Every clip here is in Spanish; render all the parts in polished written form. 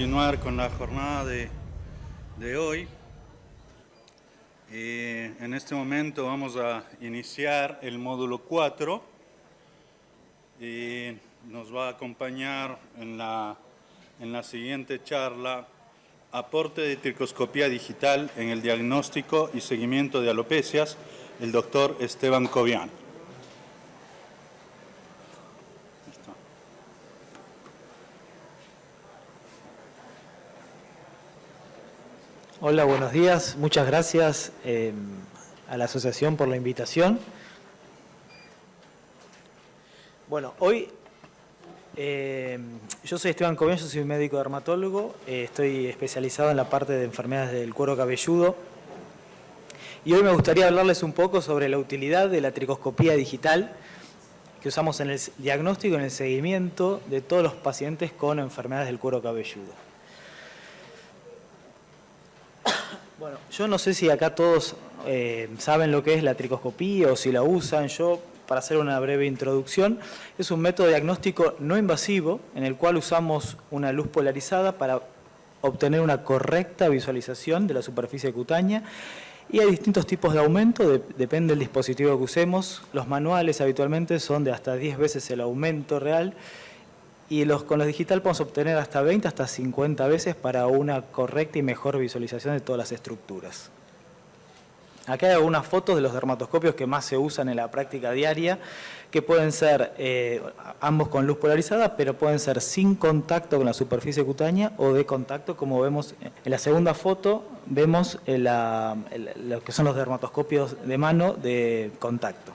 continuar con la jornada de hoy. En este momento vamos a iniciar el módulo 4 y nos va a acompañar en la siguiente charla aporte de tricoscopía digital en el diagnóstico y seguimiento de alopecias, el doctor Esteban Cobian. Hola, buenos días. Muchas gracias a la asociación por la invitación. Bueno, hoy yo soy Esteban Cobian, yo soy médico dermatólogo, estoy especializado en la parte de enfermedades del cuero cabelludo y hoy me gustaría hablarles un poco sobre la utilidad de la tricoscopía digital que usamos en el diagnóstico y en el seguimiento de todos los pacientes con enfermedades del cuero cabelludo. Bueno, yo no sé si acá todos saben lo que es la tricoscopía o si la usan. Yo, para hacer una breve introducción, es un método diagnóstico no invasivo en el cual usamos una luz polarizada para obtener una correcta visualización de la superficie cutánea y hay distintos tipos de aumento, depende del dispositivo que usemos. Los manuales habitualmente son de hasta 10 veces el aumento real y con los digital podemos obtener hasta 20, hasta 50 veces para una correcta y mejor visualización de todas las estructuras. Acá hay algunas fotos de los dermatoscopios que más se usan en la práctica diaria, que pueden ser ambos con luz polarizada, pero pueden ser sin contacto con la superficie cutánea o de contacto, como vemos en la segunda foto, vemos lo que son los dermatoscopios de mano de contacto.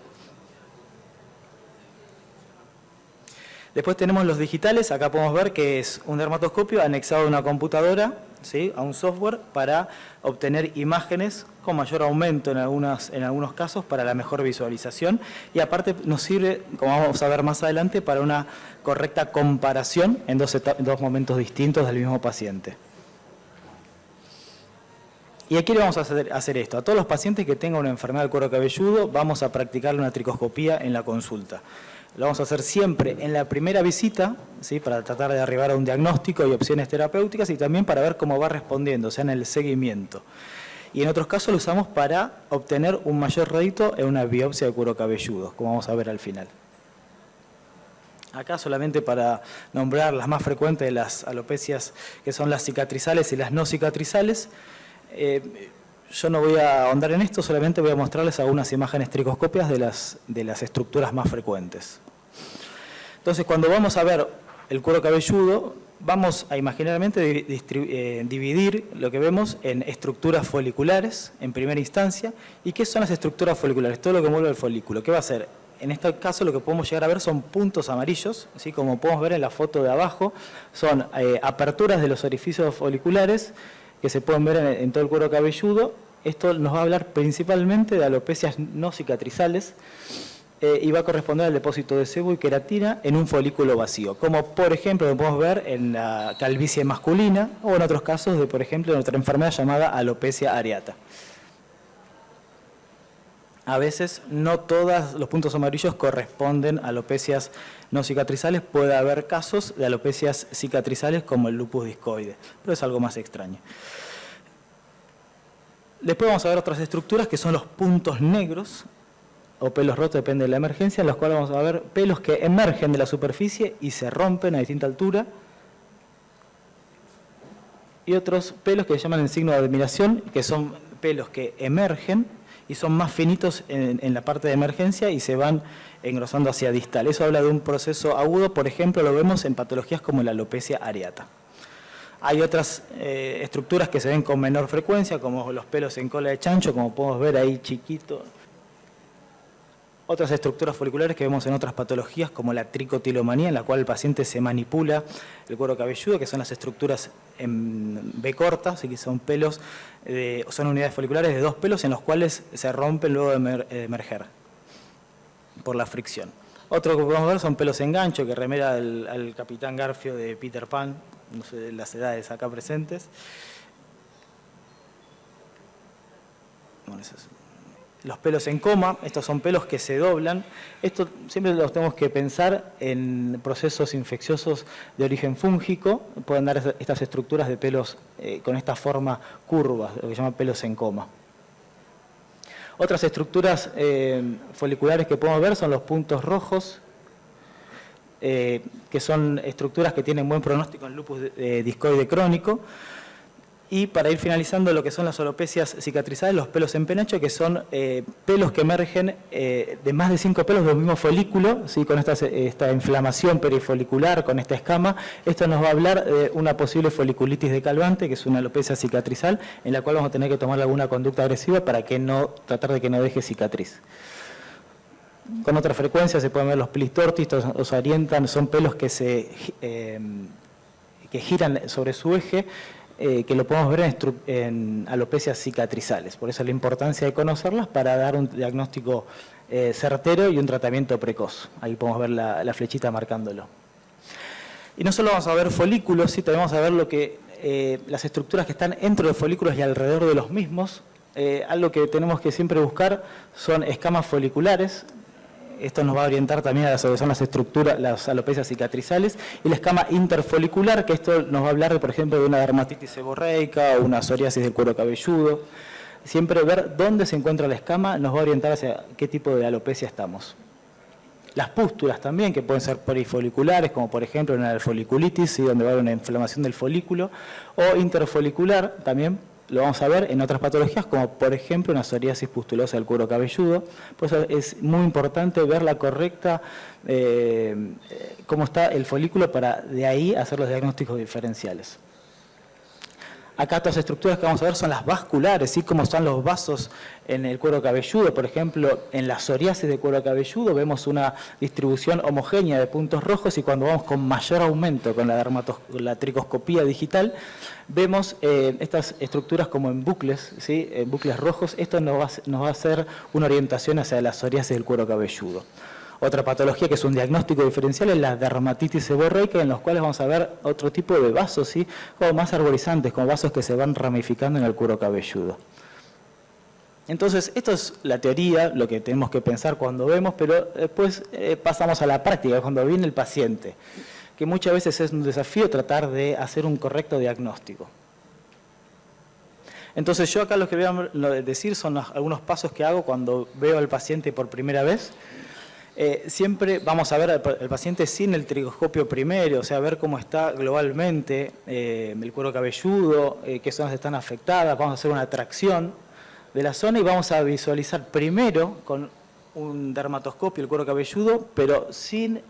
Después tenemos los digitales, acá podemos ver que es un dermatoscopio anexado a una computadora, ¿sí?, a un software para obtener imágenes con mayor aumento en algunos casos para la mejor visualización y aparte nos sirve, como vamos a ver más adelante, para una correcta comparación en dos momentos distintos del mismo paciente. Y aquí le vamos a hacer esto. A todos los pacientes que tengan una enfermedad del cuero cabelludo vamos a practicar una tricoscopía en la consulta. Lo vamos a hacer siempre en la primera visita, ¿sí?, para tratar de arribar a un diagnóstico y opciones terapéuticas y también para ver cómo va respondiendo, o sea, en el seguimiento. Y en otros casos lo usamos para obtener un mayor rédito en una biopsia de cuero cabelludo, como vamos a ver al final. Acá solamente para nombrar las más frecuentes de las alopecias, que son las cicatrizales y las no cicatrizales. Yo no voy a ahondar en esto, solamente voy a mostrarles algunas imágenes tricoscópicas de las estructuras más frecuentes. Entonces, cuando vamos a ver el cuero cabelludo, vamos a imaginariamente dividir lo que vemos en estructuras foliculares, en primera instancia. ¿Y qué son las estructuras foliculares? Todo lo que envuelve el folículo. ¿Qué va a ser? En este caso lo que podemos llegar a ver son puntos amarillos, ¿sí?, como podemos ver en la foto de abajo, son aperturas de los orificios foliculares que se pueden ver en todo el cuero cabelludo. Esto nos va a hablar principalmente de alopecias no cicatrizales y va a corresponder al depósito de sebo y queratina en un folículo vacío, como por ejemplo lo podemos ver en la calvicie masculina o en otros casos de, por ejemplo, en otra enfermedad llamada alopecia areata. A veces no todos los puntos amarillos corresponden a alopecias no cicatrizales, puede haber casos de alopecias cicatrizales como el lupus discoide, pero es algo más extraño. Después vamos a ver otras estructuras que son los puntos negros o pelos rotos, depende de la emergencia, en los cuales vamos a ver pelos que emergen de la superficie y se rompen a distinta altura. Y otros pelos que se llaman en signo de admiración, que son pelos que emergen y son más finitos en la parte de emergencia y se van engrosando hacia distal. Eso habla de un proceso agudo, por ejemplo, lo vemos en patologías como la alopecia areata. Hay otras estructuras que se ven con menor frecuencia, como los pelos en cola de chancho, como podemos ver ahí chiquito. Otras estructuras foliculares que vemos en otras patologías, como la tricotilomanía, en la cual el paciente se manipula el cuero cabelludo, que son las estructuras en B corta, así que son pelos, son unidades foliculares de dos pelos en los cuales se rompen luego de emerger por la fricción. Otro que podemos ver son pelos en gancho, que remera al Capitán Garfio de Peter Pan, no sé las edades acá presentes. Bueno, eso es. Los pelos en coma, estos son pelos que se doblan. Esto siempre los tenemos que pensar en procesos infecciosos de origen fúngico. Pueden dar estas estructuras de pelos con esta forma curva, lo que se llama pelos en coma. Otras estructuras foliculares que podemos ver son los puntos rojos, que son estructuras que tienen buen pronóstico en lupus discoide crónico. Y para ir finalizando lo que son las alopecias cicatrizales, los pelos en penacho, que son pelos que emergen de más de 5 pelos del mismo folículo, ¿sí? Con esta inflamación perifolicular, con esta escama. Esto nos va a hablar de una posible foliculitis decalvante, que es una alopecia cicatrizal, en la cual vamos a tener que tomar alguna conducta agresiva para tratar de que no deje cicatriz. Con otra frecuencia se pueden ver los pelistortis, os orientan, son pelos que giran sobre su eje, que lo podemos ver en alopecias cicatrizales. Por eso la importancia de conocerlas para dar un diagnóstico certero y un tratamiento precoz. Ahí podemos ver la flechita marcándolo. Y no solo vamos a ver folículos, sino también vamos a ver las estructuras que están entre los folículos y alrededor de los mismos. Algo que tenemos que siempre buscar son escamas foliculares. Esto nos va a orientar también a lo que son las estructuras, las alopecias cicatrizales, y la escama interfolicular, que esto nos va a hablar, por ejemplo, de una dermatitis seborreica o una psoriasis del cuero cabelludo. Siempre ver dónde se encuentra la escama nos va a orientar hacia qué tipo de alopecia estamos. Las pústulas también, que pueden ser perifoliculares, como por ejemplo una foliculitis, ¿sí? Donde va a haber una inflamación del folículo, o interfolicular también. Lo vamos a ver en otras patologías, como por ejemplo una psoriasis pustulosa del cuero cabelludo. Por eso es muy importante ver la correcta, cómo está el folículo, para de ahí hacer los diagnósticos diferenciales. Acá todas las estructuras que vamos a ver son las vasculares, ¿sí? Como están los vasos en el cuero cabelludo. Por ejemplo, en la psoriasis de cuero cabelludo vemos una distribución homogénea de puntos rojos, y cuando vamos con mayor aumento con la tricoscopía digital, vemos estas estructuras como en bucles, ¿sí? En bucles rojos. Esto nos va a hacer una orientación hacia la psoriasis del cuero cabelludo. Otra patología que es un diagnóstico diferencial es la dermatitis seborreica, en los cuales vamos a ver otro tipo de vasos, ¿sí? Como más arborizantes, como vasos que se van ramificando en el cuero cabelludo. Entonces, esto es la teoría, lo que tenemos que pensar cuando vemos, pero después pasamos a la práctica, cuando viene el paciente, que muchas veces es un desafío tratar de hacer un correcto diagnóstico. Entonces, yo acá lo que voy a decir son algunos pasos que hago cuando veo al paciente por primera vez. Siempre vamos a ver al paciente sin el tricoscopio primero, o sea, ver cómo está globalmente el cuero cabelludo, qué zonas están afectadas. Vamos a hacer una tracción de la zona y vamos a visualizar primero con un dermatoscopio el cuero cabelludo, pero sin,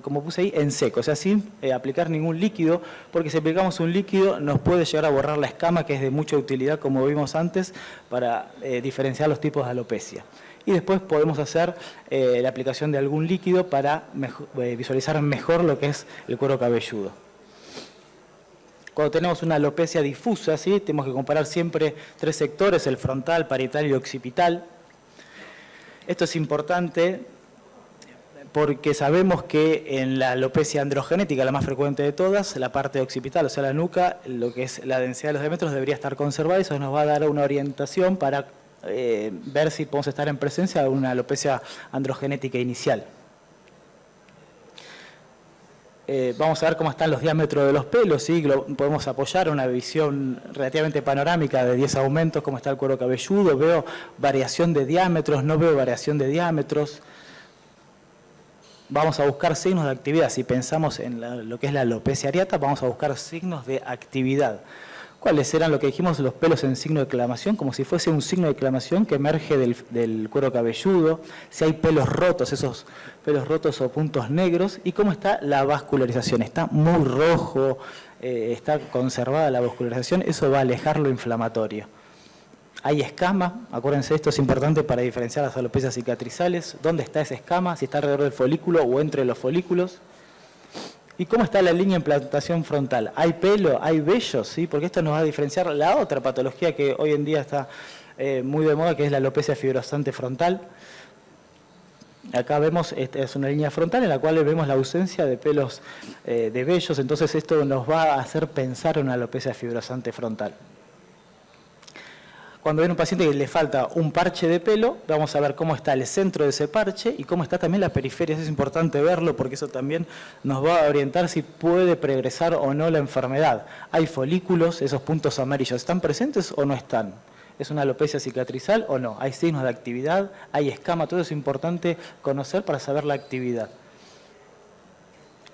como puse ahí, en seco, o sea, sin aplicar ningún líquido, porque si aplicamos un líquido nos puede llegar a borrar la escama, que es de mucha utilidad, como vimos antes, para diferenciar los tipos de alopecia. Y después podemos hacer la aplicación de algún líquido para visualizar mejor lo que es el cuero cabelludo. Cuando tenemos una alopecia difusa, ¿sí? Tenemos que comparar siempre 3 sectores, el frontal, parietal y occipital. Esto es importante porque sabemos que en la alopecia androgenética, la más frecuente de todas, la parte occipital, o sea la nuca, lo que es la densidad de los diámetros debería estar conservada, y eso nos va a dar una orientación para ver si podemos estar en presencia de una alopecia androgenética inicial. Vamos a ver cómo están los diámetros de los pelos, ¿sí? Podemos apoyar una visión relativamente panorámica de 10 aumentos, cómo está el cuero cabelludo. Veo variación de diámetros, no veo variación de diámetros. Vamos a buscar signos de actividad. Si pensamos en lo que es la alopecia areata, vamos a buscar signos de actividad. ¿Cuáles eran lo que dijimos? Los pelos en signo de clamación, como si fuese un signo de clamación que emerge del cuero cabelludo. Si hay pelos rotos, esos pelos rotos o puntos negros. ¿Y cómo está la vascularización? Está muy rojo, está conservada la vascularización, eso va a alejar lo inflamatorio. Hay escama, acuérdense, esto es importante para diferenciar las alopecias cicatrizales. ¿Dónde está esa escama? Si está alrededor del folículo o entre los folículos. ¿Y cómo está la línea de implantación frontal? ¿Hay pelo? ¿Hay vellos? ¿Sí? Porque esto nos va a diferenciar la otra patología que hoy en día está muy de moda, que es la alopecia fibrosante frontal. Acá vemos, esta es una línea frontal en la cual vemos la ausencia de pelos de vellos, entonces esto nos va a hacer pensar en una alopecia fibrosante frontal. Cuando viene un paciente que le falta un parche de pelo, vamos a ver cómo está el centro de ese parche y cómo está también la periferia. Eso es importante verlo porque eso también nos va a orientar si puede progresar o no la enfermedad. ¿Hay folículos? ¿Esos puntos amarillos están presentes o no están? ¿Es una alopecia cicatrizal o no? ¿Hay signos de actividad? ¿Hay escama? Todo eso es importante conocer para saber la actividad.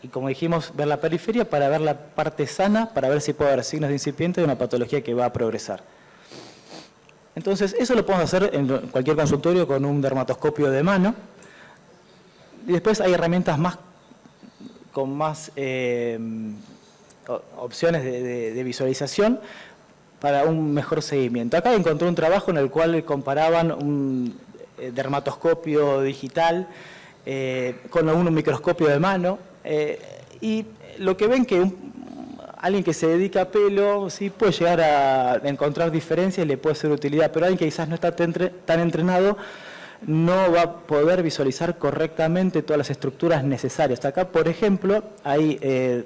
Y como dijimos, ver la periferia para ver la parte sana, para ver si puede haber signos de incipiente de una patología que va a progresar. Entonces, eso lo podemos hacer en cualquier consultorio con un dermatoscopio de mano. Y después hay herramientas con más opciones de visualización para un mejor seguimiento. Acá encontré un trabajo en el cual comparaban un dermatoscopio digital con un microscopio de mano y lo que ven que alguien que se dedica a pelo sí puede llegar a encontrar diferencias y le puede ser de utilidad, pero alguien que quizás no está tan entrenado no va a poder visualizar correctamente todas las estructuras necesarias. Acá, por ejemplo, hay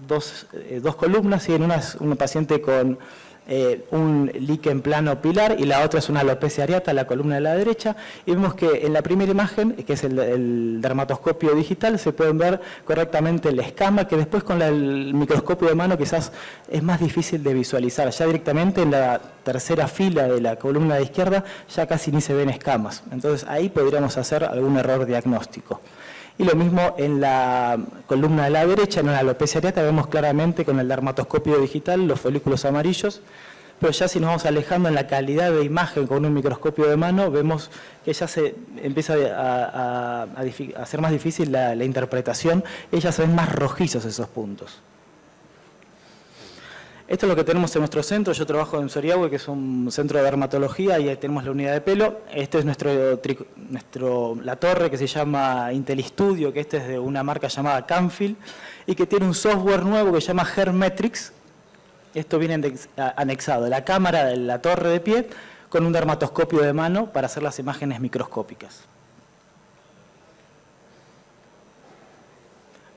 dos columnas, y en una es un paciente con un líquen plano pilar y la otra es una alopecia areata, la columna de la derecha, y vemos que en la primera imagen, que es el dermatoscopio digital, se pueden ver correctamente la escama, que después con el microscopio de mano quizás es más difícil de visualizar. Ya directamente en la tercera fila de la columna de izquierda ya casi ni se ven escamas. Entonces ahí podríamos hacer algún error diagnóstico. Y lo mismo en la columna de la derecha, en una alopecia areata, vemos claramente con el dermatoscopio digital los folículos amarillos, pero ya si nos vamos alejando en la calidad de imagen con un microscopio de mano, vemos que ya se empieza a hacer más difícil la interpretación, y ya se ven más rojizos esos puntos. Esto es lo que tenemos en nuestro centro. Yo trabajo en Soriahue, que es un centro de dermatología, y ahí tenemos la unidad de pelo. Este es la torre que se llama IntelliStudio, que este es de una marca llamada Canfield, y que tiene un software nuevo que se llama Hermetrix. Esto viene anexado, la cámara de la torre de pie con un dermatoscopio de mano para hacer las imágenes microscópicas.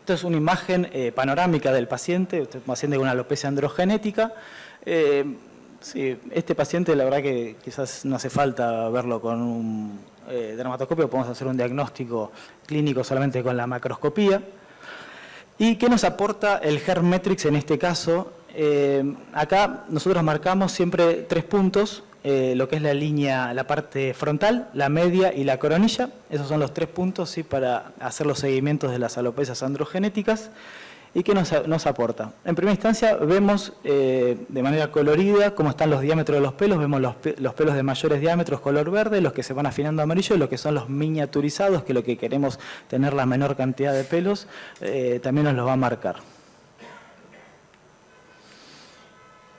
Esto es una imagen panorámica del paciente, un paciente con una alopecia androgenética. Sí, este paciente, la verdad que quizás no hace falta verlo con un dermatoscopio, podemos hacer un diagnóstico clínico solamente con la macroscopía. ¿Y qué nos aporta el Hermetrix en este caso? Acá nosotros marcamos siempre 3 puntos, lo que es la línea, la parte frontal, la media y la coronilla. Esos son los 3 puntos, ¿sí?, para hacer los seguimientos de las alopecias androgenéticas. ¿Y qué nos aporta? En primera instancia vemos de manera colorida cómo están los diámetros de los pelos. Vemos los pelos de mayores diámetros color verde, los que se van afinando a amarillo, y los que son los miniaturizados, que lo que queremos tener la menor cantidad de pelos, también nos los va a marcar.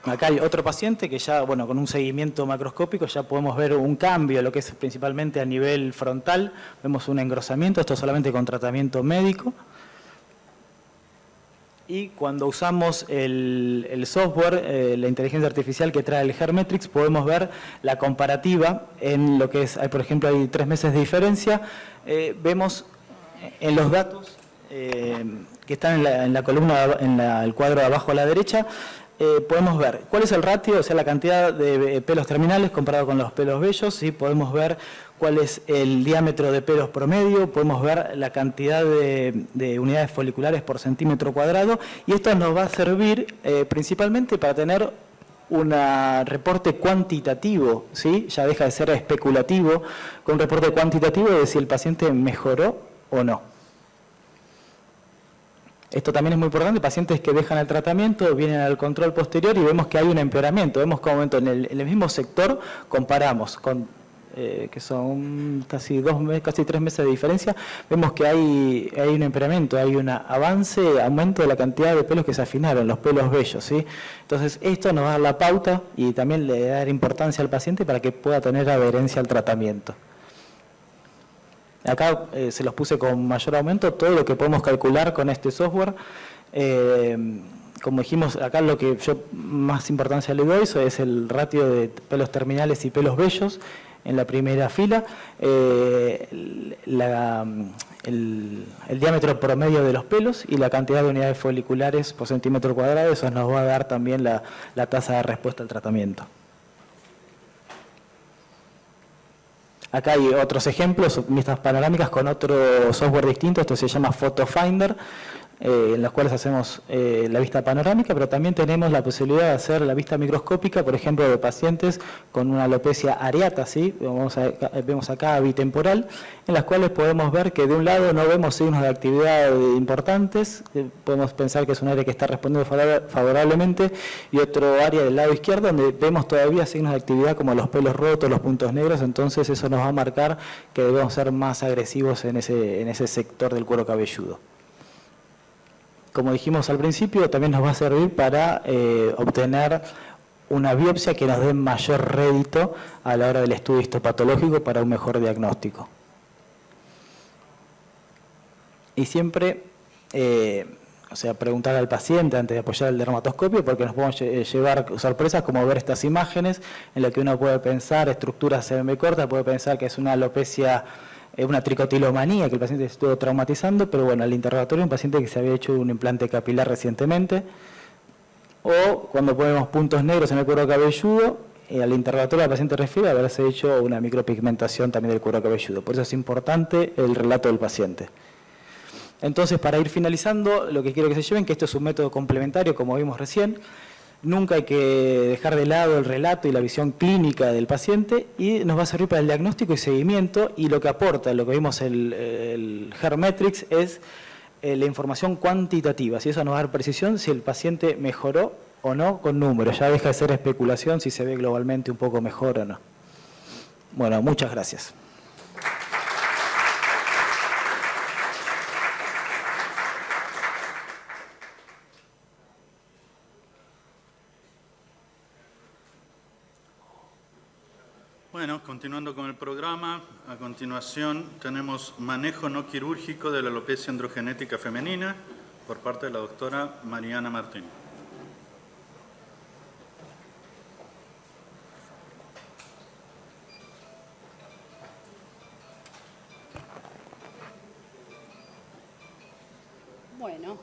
Acá hay otro paciente que ya, bueno, con un seguimiento macroscópico ya podemos ver un cambio, lo que es principalmente a nivel frontal. Vemos un engrosamiento, esto solamente con tratamiento médico. Y cuando usamos el software, la inteligencia artificial que trae el Hermetrix, podemos ver la comparativa en lo que es, por ejemplo, hay 3 meses de diferencia. Vemos en los datos que están en la columna, el cuadro de abajo a la derecha, podemos ver cuál es el ratio, o sea, la cantidad de pelos terminales comparado con los pelos bellos, ¿sí? Podemos ver cuál es el diámetro de pelos promedio, podemos ver la cantidad de unidades foliculares por centímetro cuadrado, y esto nos va a servir principalmente para tener un reporte cuantitativo, ¿sí? Ya deja de ser especulativo, con un reporte cuantitativo de si el paciente mejoró o no. Esto también es muy importante, pacientes que dejan el tratamiento, vienen al control posterior y vemos que hay un empeoramiento. Vemos que en el mismo sector comparamos con que son casi 3 meses de diferencia, vemos que hay un empeoramiento, hay un aumento de la cantidad de pelos que se afinaron, los pelos bellos, ¿sí? Entonces esto nos va a dar la pauta y también le da importancia al paciente para que pueda tener adherencia al tratamiento. Acá se los puse con mayor aumento, todo lo que podemos calcular con este software. Como dijimos, acá lo que yo más importancia le doy es el ratio de pelos terminales y pelos bellos en la primera fila, el diámetro promedio de los pelos y la cantidad de unidades foliculares por centímetro cuadrado. Eso nos va a dar también la tasa de respuesta al tratamiento. Acá hay otros ejemplos, vistas panorámicas con otro software distinto, esto se llama Photo Finder, en los cuales hacemos la vista panorámica, pero también tenemos la posibilidad de hacer la vista microscópica, por ejemplo, de pacientes con una alopecia areata, ¿sí? Vemos acá bitemporal, en las cuales podemos ver que de un lado no vemos signos de actividad importantes, podemos pensar que es un área que está respondiendo favorablemente, y otro área del lado izquierdo donde vemos todavía signos de actividad como los pelos rotos, los puntos negros, entonces eso nos va a marcar que debemos ser más agresivos en ese sector del cuero cabelludo. Como dijimos al principio, también nos va a servir para obtener una biopsia que nos dé mayor rédito a la hora del estudio histopatológico para un mejor diagnóstico. Y siempre, preguntar al paciente antes de apoyar el dermatoscopio, porque nos podemos llevar sorpresas como ver estas imágenes en las que uno puede pensar estructuras semicortas, puede pensar que es una alopecia, una tricotilomanía, que el paciente estuvo traumatizando, pero bueno, al interrogatorio un paciente que se había hecho un implante capilar recientemente, o cuando ponemos puntos negros en el cuero cabelludo, al interrogatorio el paciente refiere a haberse hecho una micropigmentación también del cuero cabelludo. Por eso es importante el relato del paciente. Entonces, para ir finalizando, lo que quiero que se lleven, que esto es un método complementario, como vimos recién. Nunca hay que dejar de lado el relato y la visión clínica del paciente, y nos va a servir para el diagnóstico y seguimiento, y lo que aporta, lo que vimos el Hair-Metrix, es la información cuantitativa. Si eso nos va a dar precisión si el paciente mejoró o no con números. Ya deja de ser especulación si se ve globalmente un poco mejor o no. Bueno, muchas gracias. Bueno, continuando con el programa, a continuación tenemos manejo no quirúrgico de la alopecia androgenética femenina por parte de la doctora Mariana Martín. Bueno,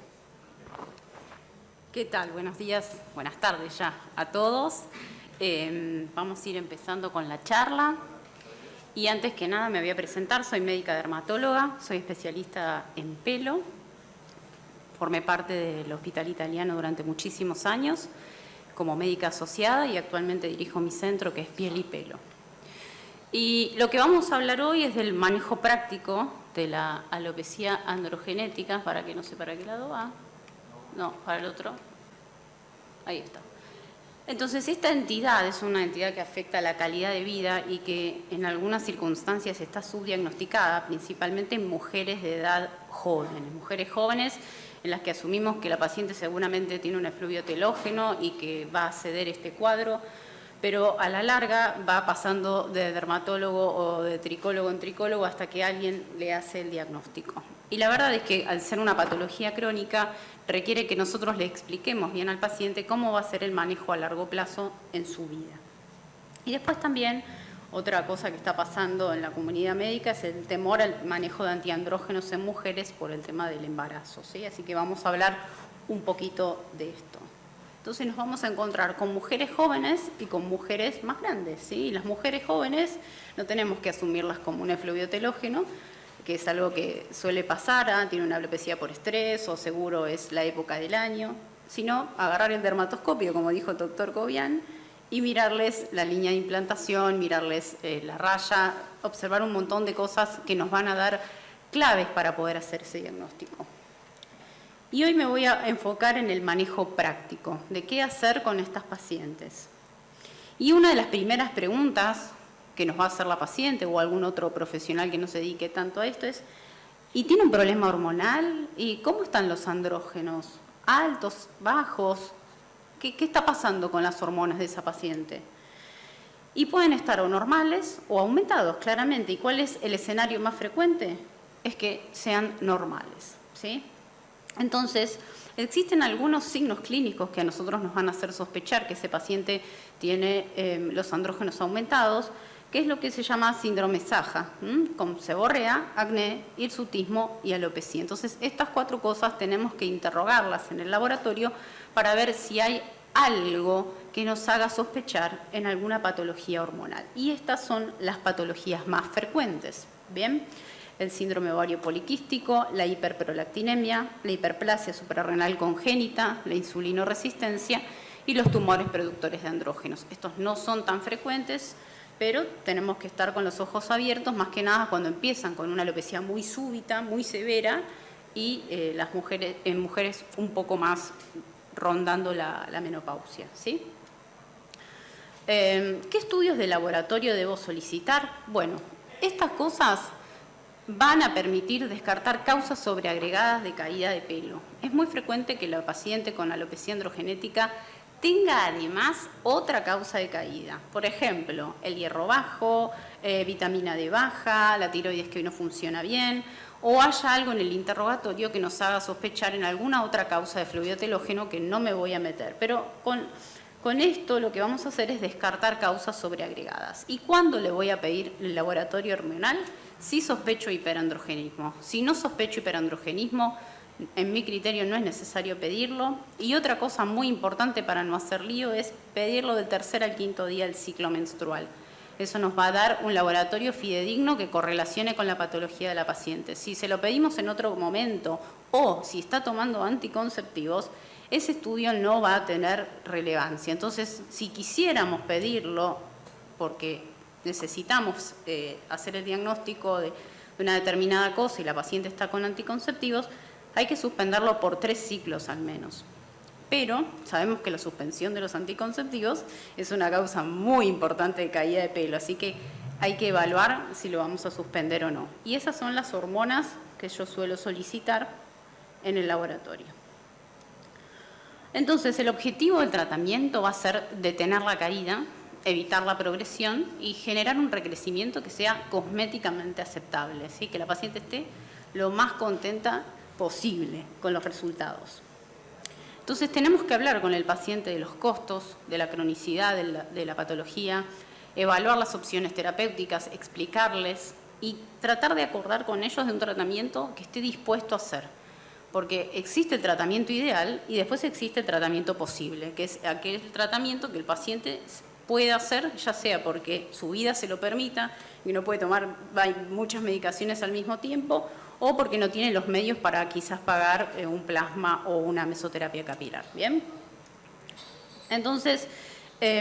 ¿qué tal? Buenos días, buenas tardes ya a todos. Vamos a ir empezando con la charla. Y antes que nada me voy a presentar, soy médica dermatóloga, soy especialista en pelo, formé parte del Hospital Italiano durante muchísimos años como médica asociada y actualmente dirijo mi centro que es Piel y Pelo. Y lo que vamos a hablar hoy es del manejo práctico de la alopecia androgenética, para que no sé para qué lado va, no, para el otro, ahí está. Entonces, esta entidad es una entidad que afecta la calidad de vida y que en algunas circunstancias está subdiagnosticada, principalmente en mujeres de edad joven, mujeres jóvenes en las que asumimos que la paciente seguramente tiene un efluvio telógeno y que va a ceder este cuadro, pero a la larga va pasando de dermatólogo o de tricólogo en tricólogo hasta que alguien le hace el diagnóstico. Y la verdad es que al ser una patología crónica requiere que nosotros le expliquemos bien al paciente cómo va a ser el manejo a largo plazo en su vida. Y después también otra cosa que está pasando en la comunidad médica es el temor al manejo de antiandrógenos en mujeres por el tema del embarazo, ¿sí? Así que vamos a hablar un poquito de esto. Entonces nos vamos a encontrar con mujeres jóvenes y con mujeres más grandes, ¿sí? Las mujeres jóvenes no tenemos que asumirlas como un efluvio telógeno, que es algo que suele pasar, tiene una alopecia por estrés o seguro es la época del año, sino agarrar el dermatoscopio, como dijo el doctor Cobian, y mirarles la línea de implantación, mirarles la raya, observar un montón de cosas que nos van a dar claves para poder hacer ese diagnóstico. Y hoy me voy a enfocar en el manejo práctico, de qué hacer con estas pacientes. Y una de las primeras preguntas que nos va a hacer la paciente o algún otro profesional que no se dedique tanto a esto es: ¿y tiene un problema hormonal? ¿Y cómo están los andrógenos? ¿Altos? ¿Bajos? ¿Qué está pasando con las hormonas de esa paciente? Y pueden estar o normales o aumentados, claramente. ¿Y cuál es el escenario más frecuente? Es que sean normales, ¿sí? Entonces, existen algunos signos clínicos que a nosotros nos van a hacer sospechar que ese paciente tiene los andrógenos aumentados, que es lo que se llama síndrome Saja, con seborrea, acné, hirsutismo y alopecia. Entonces, estas 4 cosas tenemos que interrogarlas en el laboratorio para ver si hay algo que nos haga sospechar en alguna patología hormonal. Y estas son las patologías más frecuentes, ¿bien? El síndrome ovario poliquístico, la hiperprolactinemia, la hiperplasia suprarrenal congénita, la insulinoresistencia y los tumores productores de andrógenos. Estos no son tan frecuentes, pero tenemos que estar con los ojos abiertos, más que nada cuando empiezan con una alopecia muy súbita, muy severa, y en mujeres un poco más rondando la menopausia, ¿sí? ¿Qué estudios de laboratorio debo solicitar? Bueno, estas cosas van a permitir descartar causas sobreagregadas de caída de pelo. Es muy frecuente que la paciente con alopecia androgenética tenga además otra causa de caída. Por ejemplo, el hierro bajo, vitamina D baja, la tiroides que hoy no funciona bien, o haya algo en el interrogatorio que nos haga sospechar en alguna otra causa de fluido telógeno que no me voy a meter. Pero con esto lo que vamos a hacer es descartar causas sobreagregadas. ¿Y cuándo le voy a pedir el laboratorio hormonal? Si sospecho hiperandrogenismo. Si no sospecho hiperandrogenismo, en mi criterio no es necesario pedirlo. Y otra cosa muy importante para no hacer lío es pedirlo del tercer al quinto día del ciclo menstrual. Eso nos va a dar un laboratorio fidedigno que correlacione con la patología de la paciente. Si se lo pedimos en otro momento o si está tomando anticonceptivos, ese estudio no va a tener relevancia. Entonces, si quisiéramos pedirlo, porque necesitamos hacer el diagnóstico de una determinada cosa y la paciente está con anticonceptivos, hay que suspenderlo por 3 ciclos al menos. Pero sabemos que la suspensión de los anticonceptivos es una causa muy importante de caída de pelo, así que hay que evaluar si lo vamos a suspender o no. Y esas son las hormonas que yo suelo solicitar en el laboratorio. Entonces, el objetivo del tratamiento va a ser detener la caída, evitar la progresión y generar un recrecimiento que sea cosméticamente aceptable, ¿sí? Que la paciente esté lo más contenta posible con los resultados. Entonces tenemos que hablar con el paciente de los costos, de la cronicidad de la patología, evaluar las opciones terapéuticas, explicarles y tratar de acordar con ellos de un tratamiento que esté dispuesto a hacer. Porque existe el tratamiento ideal y después existe el tratamiento posible, que es aquel tratamiento que el paciente puede hacer, ya sea porque su vida se lo permita y no puede tomar muchas medicaciones al mismo tiempo, o porque no tiene los medios para quizás pagar un plasma o una mesoterapia capilar. ¿Bien? Entonces,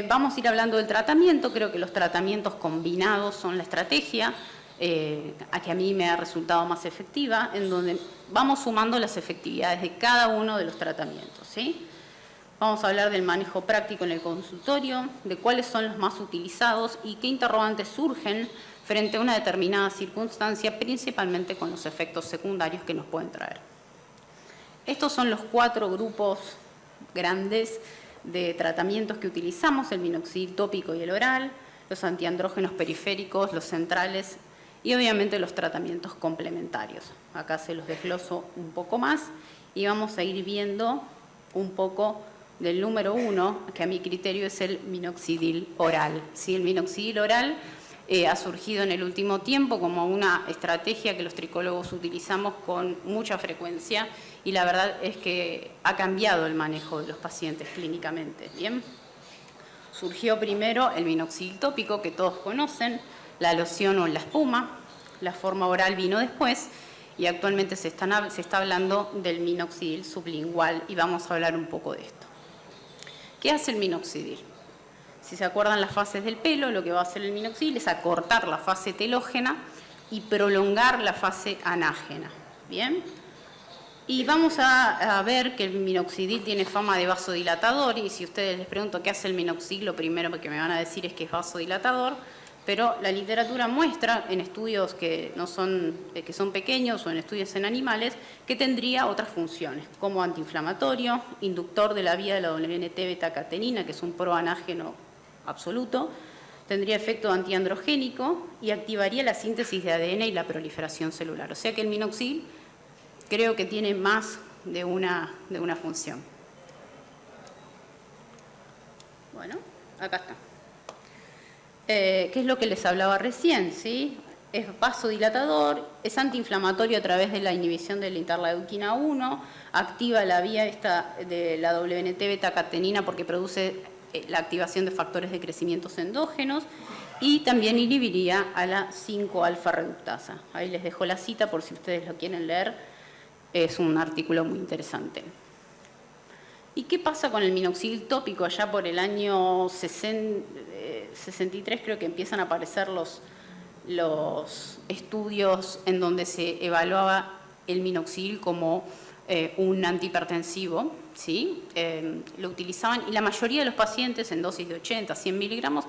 vamos a ir hablando del tratamiento. Creo que los tratamientos combinados son la estrategia que a mí me ha resultado más efectiva, en donde vamos sumando las efectividades de cada uno de los tratamientos, ¿sí? Vamos a hablar del manejo práctico en el consultorio, de cuáles son los más utilizados y qué interrogantes surgen frente a una determinada circunstancia, principalmente con los efectos secundarios que nos pueden traer. Estos son los 4 grupos grandes de tratamientos que utilizamos: el minoxidil tópico y el oral, los antiandrógenos periféricos, los centrales y obviamente los tratamientos complementarios. Acá se los desgloso un poco más y vamos a ir viendo un poco del número 1, que a mi criterio es el minoxidil oral. ¿Sí? El minoxidil oral ha surgido en el último tiempo como una estrategia que los tricólogos utilizamos con mucha frecuencia y la verdad es que ha cambiado el manejo de los pacientes clínicamente. ¿Bien? Surgió primero el minoxidil tópico, que todos conocen, la loción o la espuma. La forma oral vino después y actualmente se está hablando del minoxidil sublingual y vamos a hablar un poco de esto. ¿Qué hace el minoxidil? Si se acuerdan las fases del pelo, lo que va a hacer el minoxidil es acortar la fase telógena y prolongar la fase anágena. ¿Bien? Y vamos a ver que el minoxidil tiene fama de vasodilatador y si ustedes les pregunto qué hace el minoxidil, lo primero que me van a decir es que es vasodilatador, pero la literatura muestra en estudios que son pequeños o en estudios en animales que tendría otras funciones, como antiinflamatorio, inductor de la vía de la WNT-betacatenina, que es un proanágeno absoluto, tendría efecto antiandrogénico y activaría la síntesis de ADN y la proliferación celular. O sea que el minoxidil creo que tiene más de una función. Bueno, acá está. ¿Qué es lo que les hablaba recién? ¿Sí? es vasodilatador, es antiinflamatorio a través de la inhibición de la interleuquina 1, activa la vía esta de la WNT beta-catenina porque produce la activación de factores de crecimiento endógenos y también inhibiría a la 5-alfa reductasa. Ahí les dejo la cita por si ustedes lo quieren leer, es un artículo muy interesante. ¿Y qué pasa con el minoxidil tópico? Allá por el año 63 creo que empiezan a aparecer los estudios en donde se evaluaba el minoxidil como un antihipertensivo, ¿sí? Lo utilizaban y la mayoría de los pacientes en dosis de 80, 100 miligramos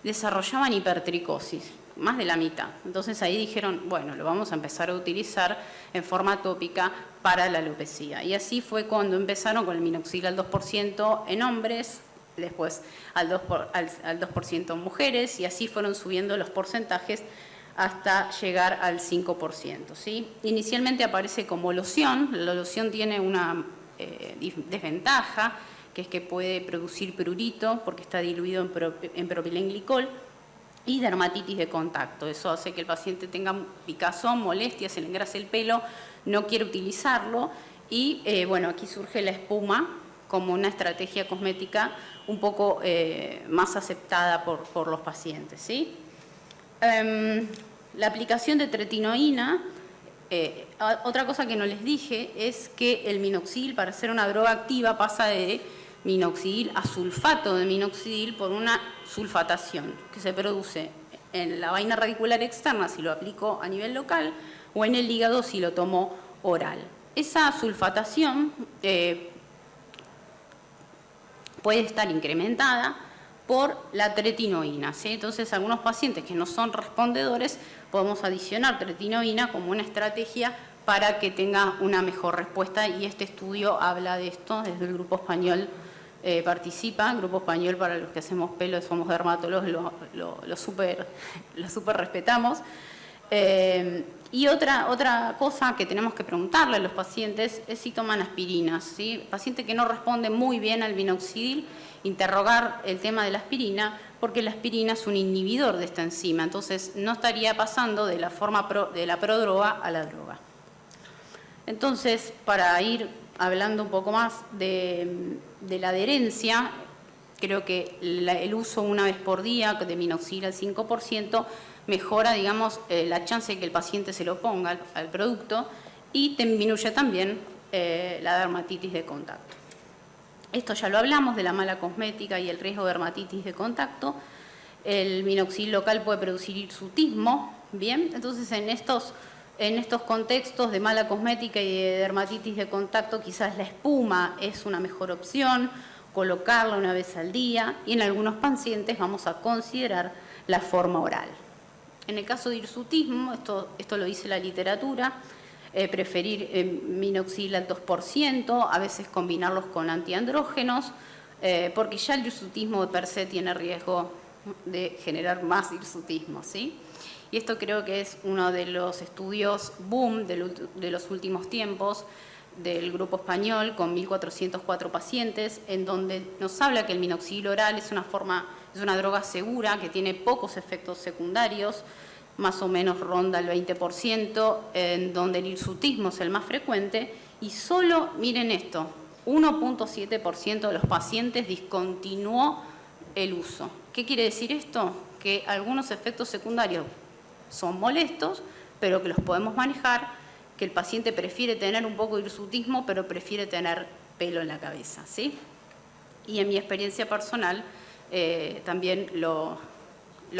desarrollaban hipertricosis, más de la mitad. Entonces ahí dijeron, bueno, lo vamos a empezar a utilizar en forma tópica para la alopecia. Y así fue cuando empezaron con el minoxidil al 2% en hombres, después al 2% en mujeres, y así fueron subiendo los porcentajes hasta llegar al 5%. ¿Sí? Inicialmente aparece como loción. La loción tiene una desventaja, que es que puede producir prurito porque está diluido en propilenglicol, y dermatitis de contacto. Eso hace que el paciente tenga picazón, molestias, se le engrase el pelo, no quiere utilizarlo y bueno, aquí surge la espuma como una estrategia cosmética un poco más aceptada por los pacientes, ¿sí? La aplicación de tretinoína, otra cosa que no les dije es que el minoxidil, para ser una droga activa, pasa de minoxidil a sulfato de minoxidil por una sulfatación que se produce en la vaina radicular externa si lo aplico a nivel local o en el hígado si lo tomo oral. Esa sulfatación puede estar incrementada por la tretinoína, ¿sí? Entonces, algunos pacientes que no son respondedores podemos adicionar tretinoína como una estrategia para que tenga una mejor respuesta, y este estudio habla de esto. Desde el grupo español participa, grupo español para los que hacemos pelo, somos dermatólogos, lo súper respetamos. Y otra cosa que tenemos que preguntarle a los pacientes es si toman aspirinas, ¿sí? Paciente que no responde muy bien al minoxidil, interrogar el tema de la aspirina, porque la aspirina es un inhibidor de esta enzima, entonces no estaría pasando de la forma de la prodroga a la droga. Entonces, para ir hablando un poco más de la adherencia, creo que el uso una vez por día de minoxidil al 5% mejora, digamos, la chance de que el paciente se lo ponga al producto y disminuye también la dermatitis de contacto. Esto ya lo hablamos de la mala cosmética y el riesgo de dermatitis de contacto. El minoxidil local puede producir hirsutismo, ¿bien? Entonces, en estos contextos de mala cosmética y de dermatitis de contacto, quizás la espuma es una mejor opción, colocarla una vez al día, y en algunos pacientes vamos a considerar la forma oral. En el caso de hirsutismo, esto lo dice la literatura, preferir minoxidil al 2%, a veces combinarlos con antiandrógenos, porque ya el hirsutismo de per se tiene riesgo de generar más hirsutismo, ¿sí? Y esto creo que es uno de los estudios boom de los últimos tiempos del grupo español, con 1.404 pacientes, en donde nos habla que el minoxidil oral es una droga segura, que tiene pocos efectos secundarios, más o menos ronda el 20%, en donde el hirsutismo es el más frecuente, y solo, miren esto, 1.7% de los pacientes discontinuó el uso. ¿Qué quiere decir esto? Que algunos efectos secundarios son molestos, pero que los podemos manejar, que el paciente prefiere tener un poco de hirsutismo, pero prefiere tener pelo en la cabeza, ¿sí? Y en mi experiencia personal también lo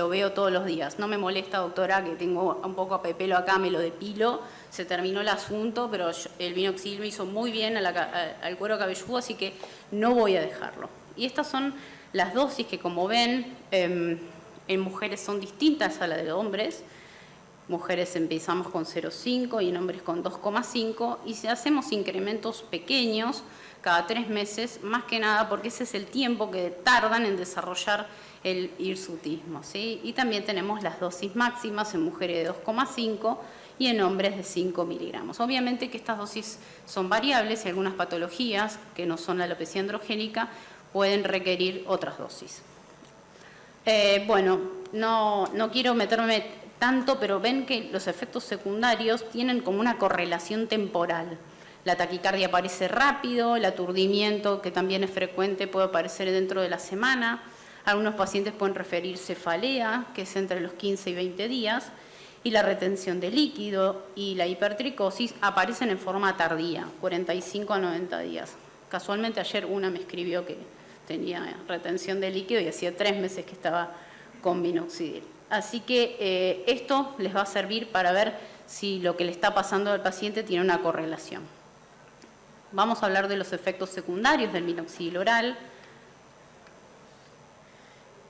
veo todos los días. No me molesta, doctora, que tengo un poco de pelo acá, me lo depilo, se terminó el asunto, pero el minoxidil me hizo muy bien al cuero cabelludo, así que no voy a dejarlo. Y estas son las dosis que, como ven, en mujeres son distintas a las de hombres. Mujeres empezamos con 0,5 y en hombres con 2,5, y si hacemos incrementos pequeños cada 3 meses, más que nada porque ese es el tiempo que tardan en desarrollar el hirsutismo, ¿sí? Y también tenemos las dosis máximas en mujeres de 2,5 y en hombres de 5 miligramos. Obviamente que estas dosis son variables y algunas patologías que no son la alopecia androgénica pueden requerir otras dosis. Bueno, no quiero meterme tanto, pero ven que los efectos secundarios tienen como una correlación temporal. La taquicardia aparece rápido, el aturdimiento, que también es frecuente, puede aparecer dentro de la semana. Algunos pacientes pueden referir cefalea, que es entre los 15 y 20 días, y la retención de líquido y la hipertricosis aparecen en forma tardía, 45 a 90 días. Casualmente ayer una me escribió que tenía retención de líquido y hacía 3 meses que estaba con minoxidil. Así que esto les va a servir para ver si lo que le está pasando al paciente tiene una correlación. Vamos a hablar de los efectos secundarios del minoxidil oral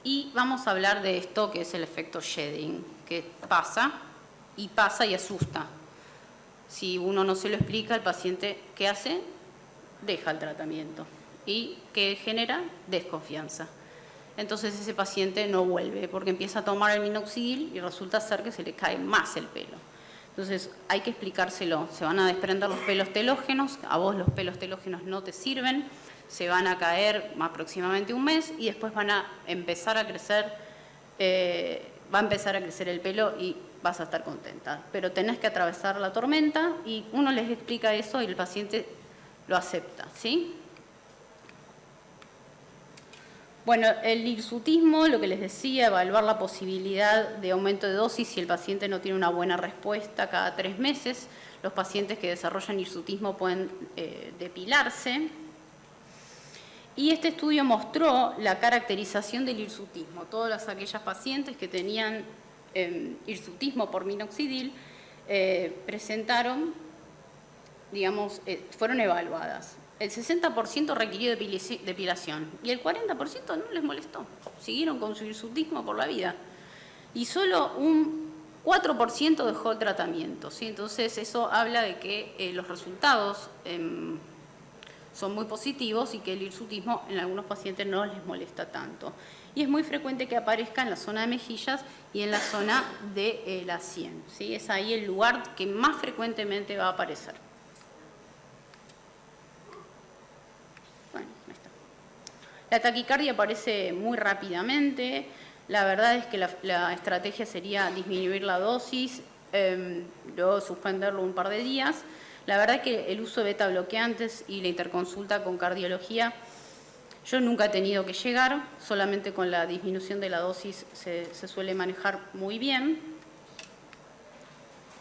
y vamos a hablar de esto que es el efecto shedding, que pasa y asusta. Si uno no se lo explica, el paciente, ¿qué hace? Deja el tratamiento y ¿qué genera? Desconfianza. Entonces ese paciente no vuelve porque empieza a tomar el minoxidil y resulta ser que se le cae más el pelo. Entonces hay que explicárselo. Se van a desprender los pelos telógenos, a vos los pelos telógenos no te sirven, se van a caer aproximadamente un mes y después van a empezar a crecer, va a empezar a crecer el pelo y vas a estar contenta. Pero tenés que atravesar la tormenta y uno les explica eso y el paciente lo acepta, ¿sí? Bueno, el hirsutismo, lo que les decía, evaluar la posibilidad de aumento de dosis si el paciente no tiene una buena respuesta cada 3 meses. Los pacientes que desarrollan hirsutismo pueden depilarse. Y este estudio mostró la caracterización del hirsutismo. Todas aquellas pacientes que tenían hirsutismo por minoxidil presentaron, digamos, fueron evaluadas. El 60% requirió depilación y el 40% no les molestó. Siguieron con su hirsutismo por la vida. Y solo un 4% dejó el tratamiento, ¿sí? Entonces eso habla de que los resultados son muy positivos y que el hirsutismo en algunos pacientes no les molesta tanto. Y es muy frecuente que aparezca en la zona de mejillas y en la zona de la sien, ¿sí? Es ahí el lugar que más frecuentemente va a aparecer. La taquicardia aparece muy rápidamente. La verdad es que la estrategia sería disminuir la dosis, luego suspenderlo un par de días. La verdad es que el uso de beta bloqueantes y la interconsulta con cardiología, yo nunca he tenido que llegar, solamente con la disminución de la dosis se suele manejar muy bien.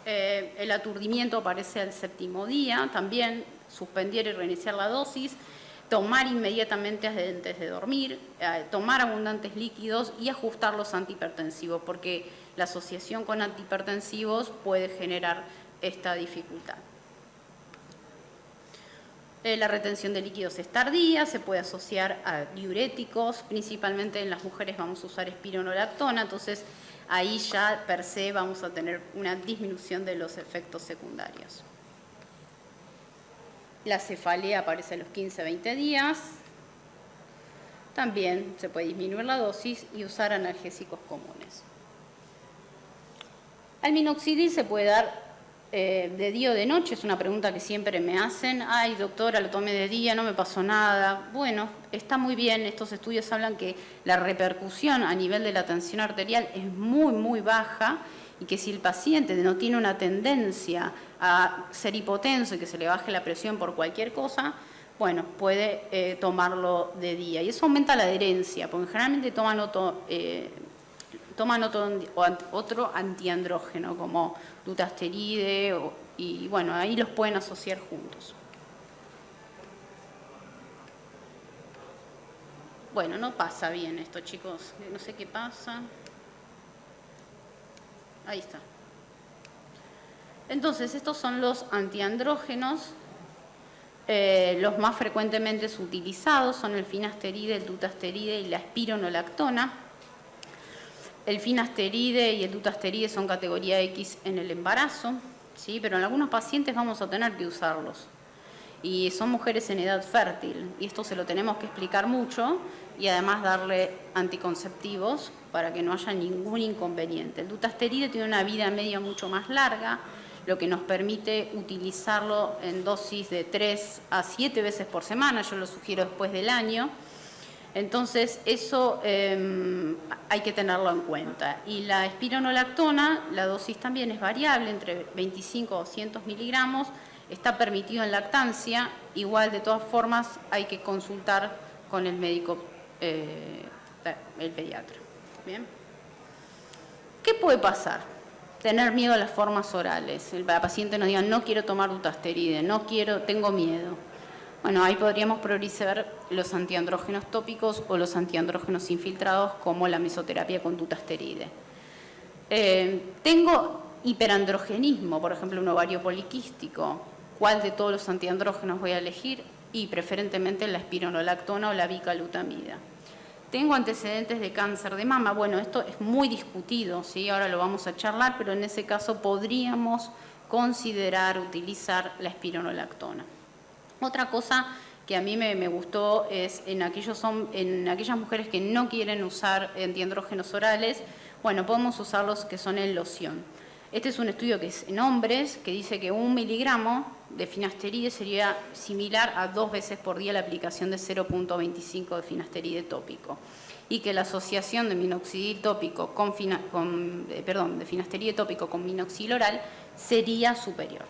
El aturdimiento aparece al 7º día, también suspender y reiniciar la dosis. Tomar inmediatamente antes de dormir, tomar abundantes líquidos y ajustar los antihipertensivos, porque la asociación con antihipertensivos puede generar esta dificultad. La retención de líquidos es tardía, se puede asociar a diuréticos, principalmente en las mujeres vamos a usar espironolactona, entonces ahí ya per se vamos a tener una disminución de los efectos secundarios. La cefalea aparece a los 15-20 días. También se puede disminuir la dosis y usar analgésicos comunes. Al minoxidil se puede dar de día o de noche, es una pregunta que siempre me hacen. Ay, doctora, lo tomé de día, no me pasó nada. Bueno, está muy bien, estos estudios hablan que la repercusión a nivel de la tensión arterial es muy, muy baja y que si el paciente no tiene una tendencia a ser hipotenso y que se le baje la presión por cualquier cosa, bueno, puede tomarlo de día. Y eso aumenta la adherencia, porque generalmente toman otro antiandrógeno, como dutasteride, y bueno, ahí los pueden asociar juntos. Bueno, no pasa bien esto, chicos, no sé qué pasa. Ahí está. Entonces, estos son los antiandrógenos. Los más frecuentemente utilizados son el finasteride, el dutasteride y la espironolactona. El finasteride y el dutasteride son categoría X en el embarazo, ¿sí? Pero en algunos pacientes vamos a tener que usarlos. Y son mujeres en edad fértil, y esto se lo tenemos que explicar mucho, y además darle anticonceptivos para que no haya ningún inconveniente. El dutasteride tiene una vida media mucho más larga, lo que nos permite utilizarlo en dosis de 3 a 7 veces por semana, yo lo sugiero después del año. Entonces, eso hay que tenerlo en cuenta. Y la espironolactona, la dosis también es variable, entre 25 a 200 miligramos, está permitido en lactancia, igual de todas formas hay que consultar con el médico, el pediatra. ¿Bien? ¿Qué puede pasar? Tener miedo a las formas orales. La paciente nos diga, no quiero tomar dutasteride, no quiero, tengo miedo. Bueno, ahí podríamos priorizar los antiandrógenos tópicos o los antiandrógenos infiltrados como la mesoterapia con dutasteride. Tengo hiperandrogenismo, por ejemplo, un ovario poliquístico. ¿Cuál de todos los antiandrógenos voy a elegir? Y preferentemente la espironolactona o la bicalutamida. Tengo antecedentes de cáncer de mama. Bueno, esto es muy discutido, ¿sí? Ahora lo vamos a charlar, pero en ese caso podríamos considerar utilizar la espironolactona. Otra cosa que a mí me gustó es en aquellas mujeres que no quieren usar antiandrógenos orales, bueno, podemos usar los que son en loción. Este es un estudio que es en hombres, que dice que 1 miligramo de finasteride sería similar a 2 veces por día la aplicación de 0.25 de finasteride tópico. Y que la asociación de minoxidil tópico de finasteride tópico con minoxidil oral sería superior.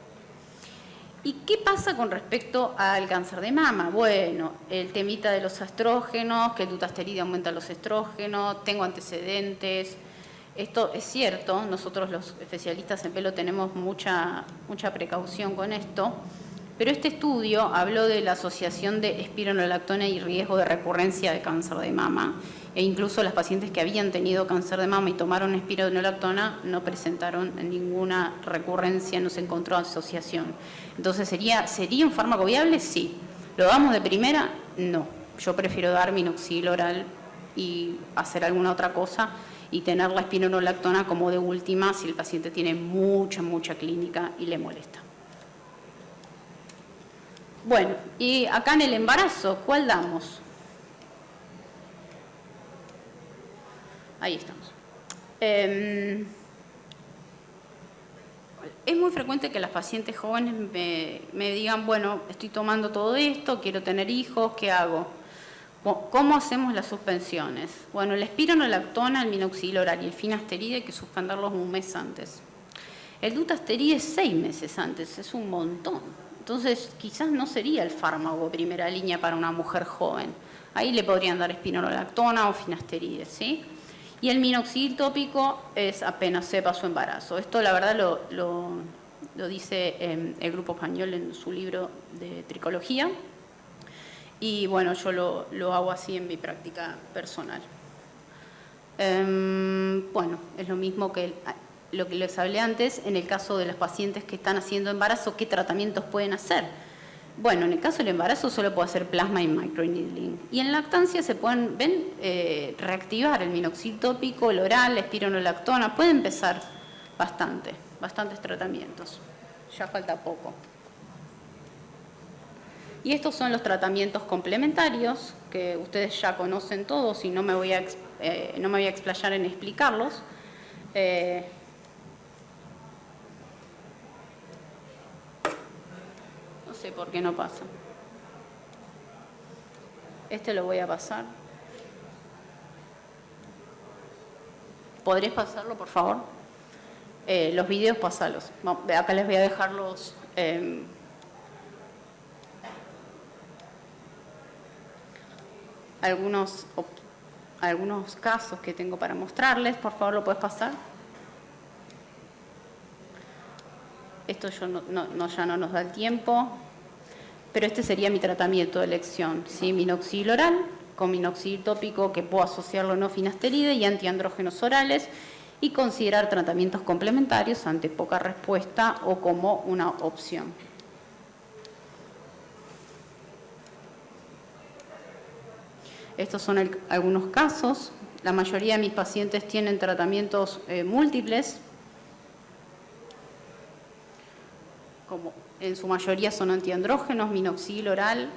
¿Y qué pasa con respecto al cáncer de mama? Bueno, el temita de los estrógenos, que el dutasteride aumenta los estrógenos, tengo antecedentes. Esto es cierto, nosotros los especialistas en pelo tenemos mucha precaución con esto, pero este estudio habló de la asociación de espironolactona y riesgo de recurrencia de cáncer de mama, e incluso las pacientes que habían tenido cáncer de mama y tomaron espironolactona no presentaron ninguna recurrencia, no se encontró asociación. Entonces, ¿sería un fármaco viable? Sí. ¿Lo damos de primera? No. Yo prefiero dar minoxidil oral y hacer alguna otra cosa y tener la espironolactona como de última si el paciente tiene mucha clínica y le molesta. Bueno, y acá en el embarazo, ¿cuál damos? Ahí estamos. Es muy frecuente que las pacientes jóvenes me digan, bueno, estoy tomando todo esto, quiero tener hijos, ¿qué hago? ¿Cómo hacemos las suspensiones? Bueno, la espironolactona, el minoxidil oral y el finasteride hay que suspenderlos un mes antes. El dutasteride 6 meses antes, es un montón. Entonces, quizás no sería el fármaco de primera línea para una mujer joven. Ahí le podrían dar espironolactona o finasteride, ¿sí? Y el minoxidil tópico es apenas sepa su embarazo. Esto, la verdad, lo dice el Grupo Español en su libro de tricología. Y bueno, yo lo hago así en mi práctica personal. Bueno, es lo mismo que lo que les hablé antes, en el caso de las pacientes que están haciendo embarazo, ¿qué tratamientos pueden hacer? Bueno, en el caso del embarazo solo puede hacer plasma y microneedling. Y en lactancia se pueden, reactivar el minoxidil tópico, el oral, la espironolactona. Puede empezar bastantes tratamientos. Ya falta poco. Y estos son los tratamientos complementarios que ustedes ya conocen todos y no me voy a explayar en explicarlos. No sé por qué no pasa. Este lo voy a pasar. ¿Podrías pasarlo, por favor? Los videos, pasalos. Acá les voy a dejar los... algunos casos que tengo para mostrarles. Por favor, ¿lo puedes pasar? Esto ya no nos da el tiempo, pero este sería mi tratamiento de elección, ¿sí? Minoxidil oral con minoxidil tópico que puedo asociarlo no finasteride y antiandrógenos orales, y considerar tratamientos complementarios ante poca respuesta o como una opción. Estos son algunos casos. La mayoría de mis pacientes tienen tratamientos múltiples, como en su mayoría son antiandrógenos, minoxidil oral.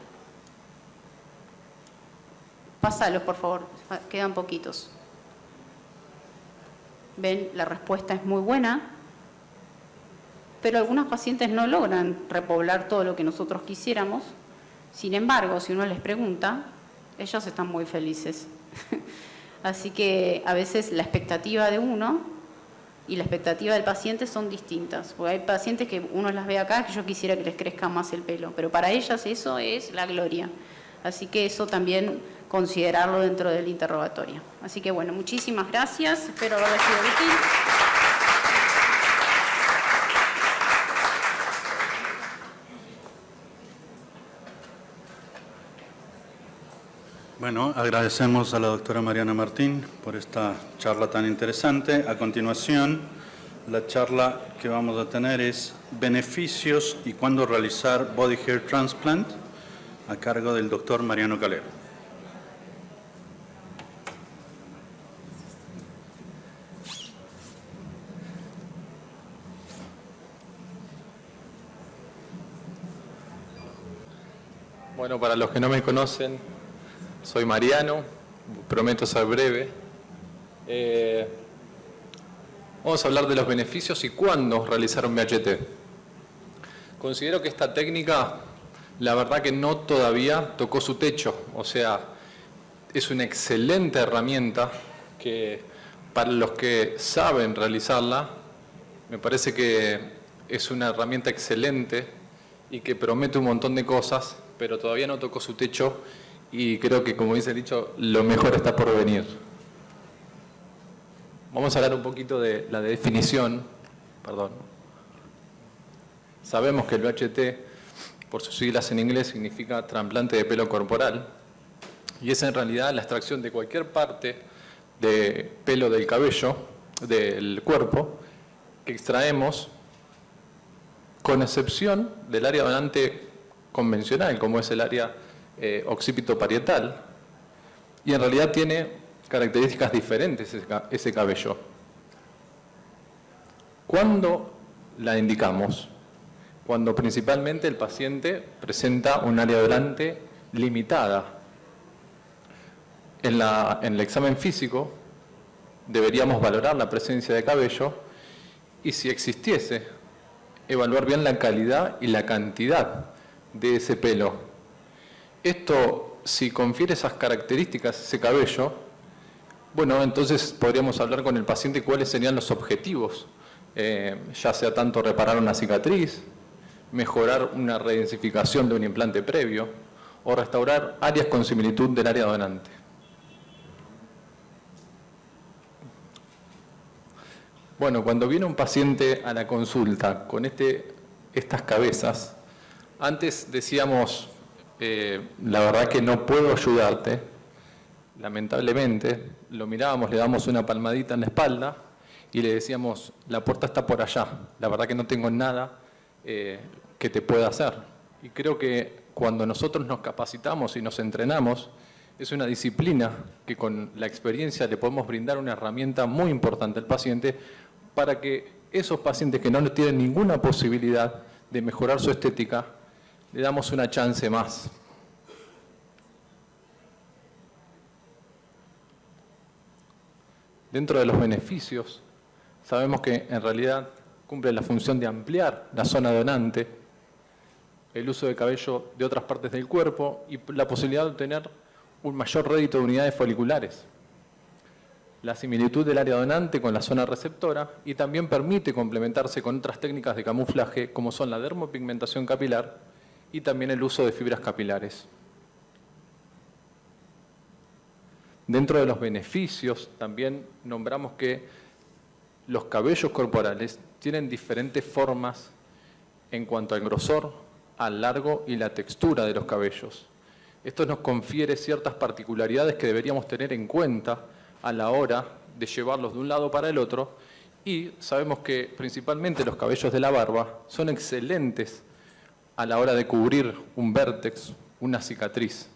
Pásalos, por favor, quedan poquitos. Ven, la respuesta es muy buena, pero algunos pacientes no logran repoblar todo lo que nosotros quisiéramos. Sin embargo, si uno les pregunta, Ellos están muy felices. Así que a veces la expectativa de uno y la expectativa del paciente son distintas. Porque hay pacientes que uno las ve acá que yo quisiera que les crezca más el pelo, pero para ellas eso es la gloria. Así que eso también considerarlo dentro del interrogatorio. Así que bueno, muchísimas gracias. Espero haber sido útil. Bueno, agradecemos a la doctora Mariana Martín por esta charla tan interesante. A continuación, la charla que vamos a tener es Beneficios y cuándo realizar Body Hair Transplant, a cargo del doctor Mariano Calero. Bueno, para los que no me conocen, soy Mariano, prometo ser breve. Vamos a hablar de los beneficios y cuándo realizar un BHT. Considero que esta técnica, la verdad que no todavía tocó su techo, o sea, es una excelente herramienta que para los que saben realizarla, me parece que es una herramienta excelente y que promete un montón de cosas, pero todavía no tocó su techo y creo que, como dice el dicho, lo mejor está por venir. Vamos a hablar un poquito de la definición. Sabemos que el BHT, por sus siglas en inglés, significa trasplante de pelo corporal y es en realidad la extracción de cualquier parte de pelo del cabello, del cuerpo, que extraemos con excepción del área donante convencional, como es el área occipito parietal, y en realidad tiene características diferentes ese cabello. ¿Cuándo la indicamos? Cuando principalmente el paciente presenta un área donante limitada. En el examen físico deberíamos valorar la presencia de cabello y, si existiese, evaluar bien la calidad y la cantidad de ese pelo. Esto, si confiere esas características a ese cabello, bueno, entonces podríamos hablar con el paciente cuáles serían los objetivos, ya sea tanto reparar una cicatriz, mejorar una redensificación de un implante previo o restaurar áreas con similitud del área donante. Bueno, cuando viene un paciente a la consulta con estas cabezas, antes decíamos, la verdad que no puedo ayudarte, lamentablemente, lo mirábamos, le damos una palmadita en la espalda y le decíamos, la puerta está por allá, la verdad que no tengo nada que te pueda hacer. Y creo que cuando nosotros nos capacitamos y nos entrenamos, es una disciplina que con la experiencia le podemos brindar una herramienta muy importante al paciente para que esos pacientes que no tienen ninguna posibilidad de mejorar su estética, le damos una chance más. Dentro de los beneficios, sabemos que en realidad cumple la función de ampliar la zona donante, el uso de cabello de otras partes del cuerpo y la posibilidad de obtener un mayor rédito de unidades foliculares. La similitud del área donante con la zona receptora y también permite complementarse con otras técnicas de camuflaje como son la dermopigmentación capilar y también el uso de fibras capilares. Dentro de los beneficios también nombramos que los cabellos corporales tienen diferentes formas en cuanto al grosor, al largo y la textura de los cabellos. Esto nos confiere ciertas particularidades que deberíamos tener en cuenta a la hora de llevarlos de un lado para el otro, y sabemos que principalmente los cabellos de la barba son excelentes a la hora de cubrir un vértex, una cicatriz.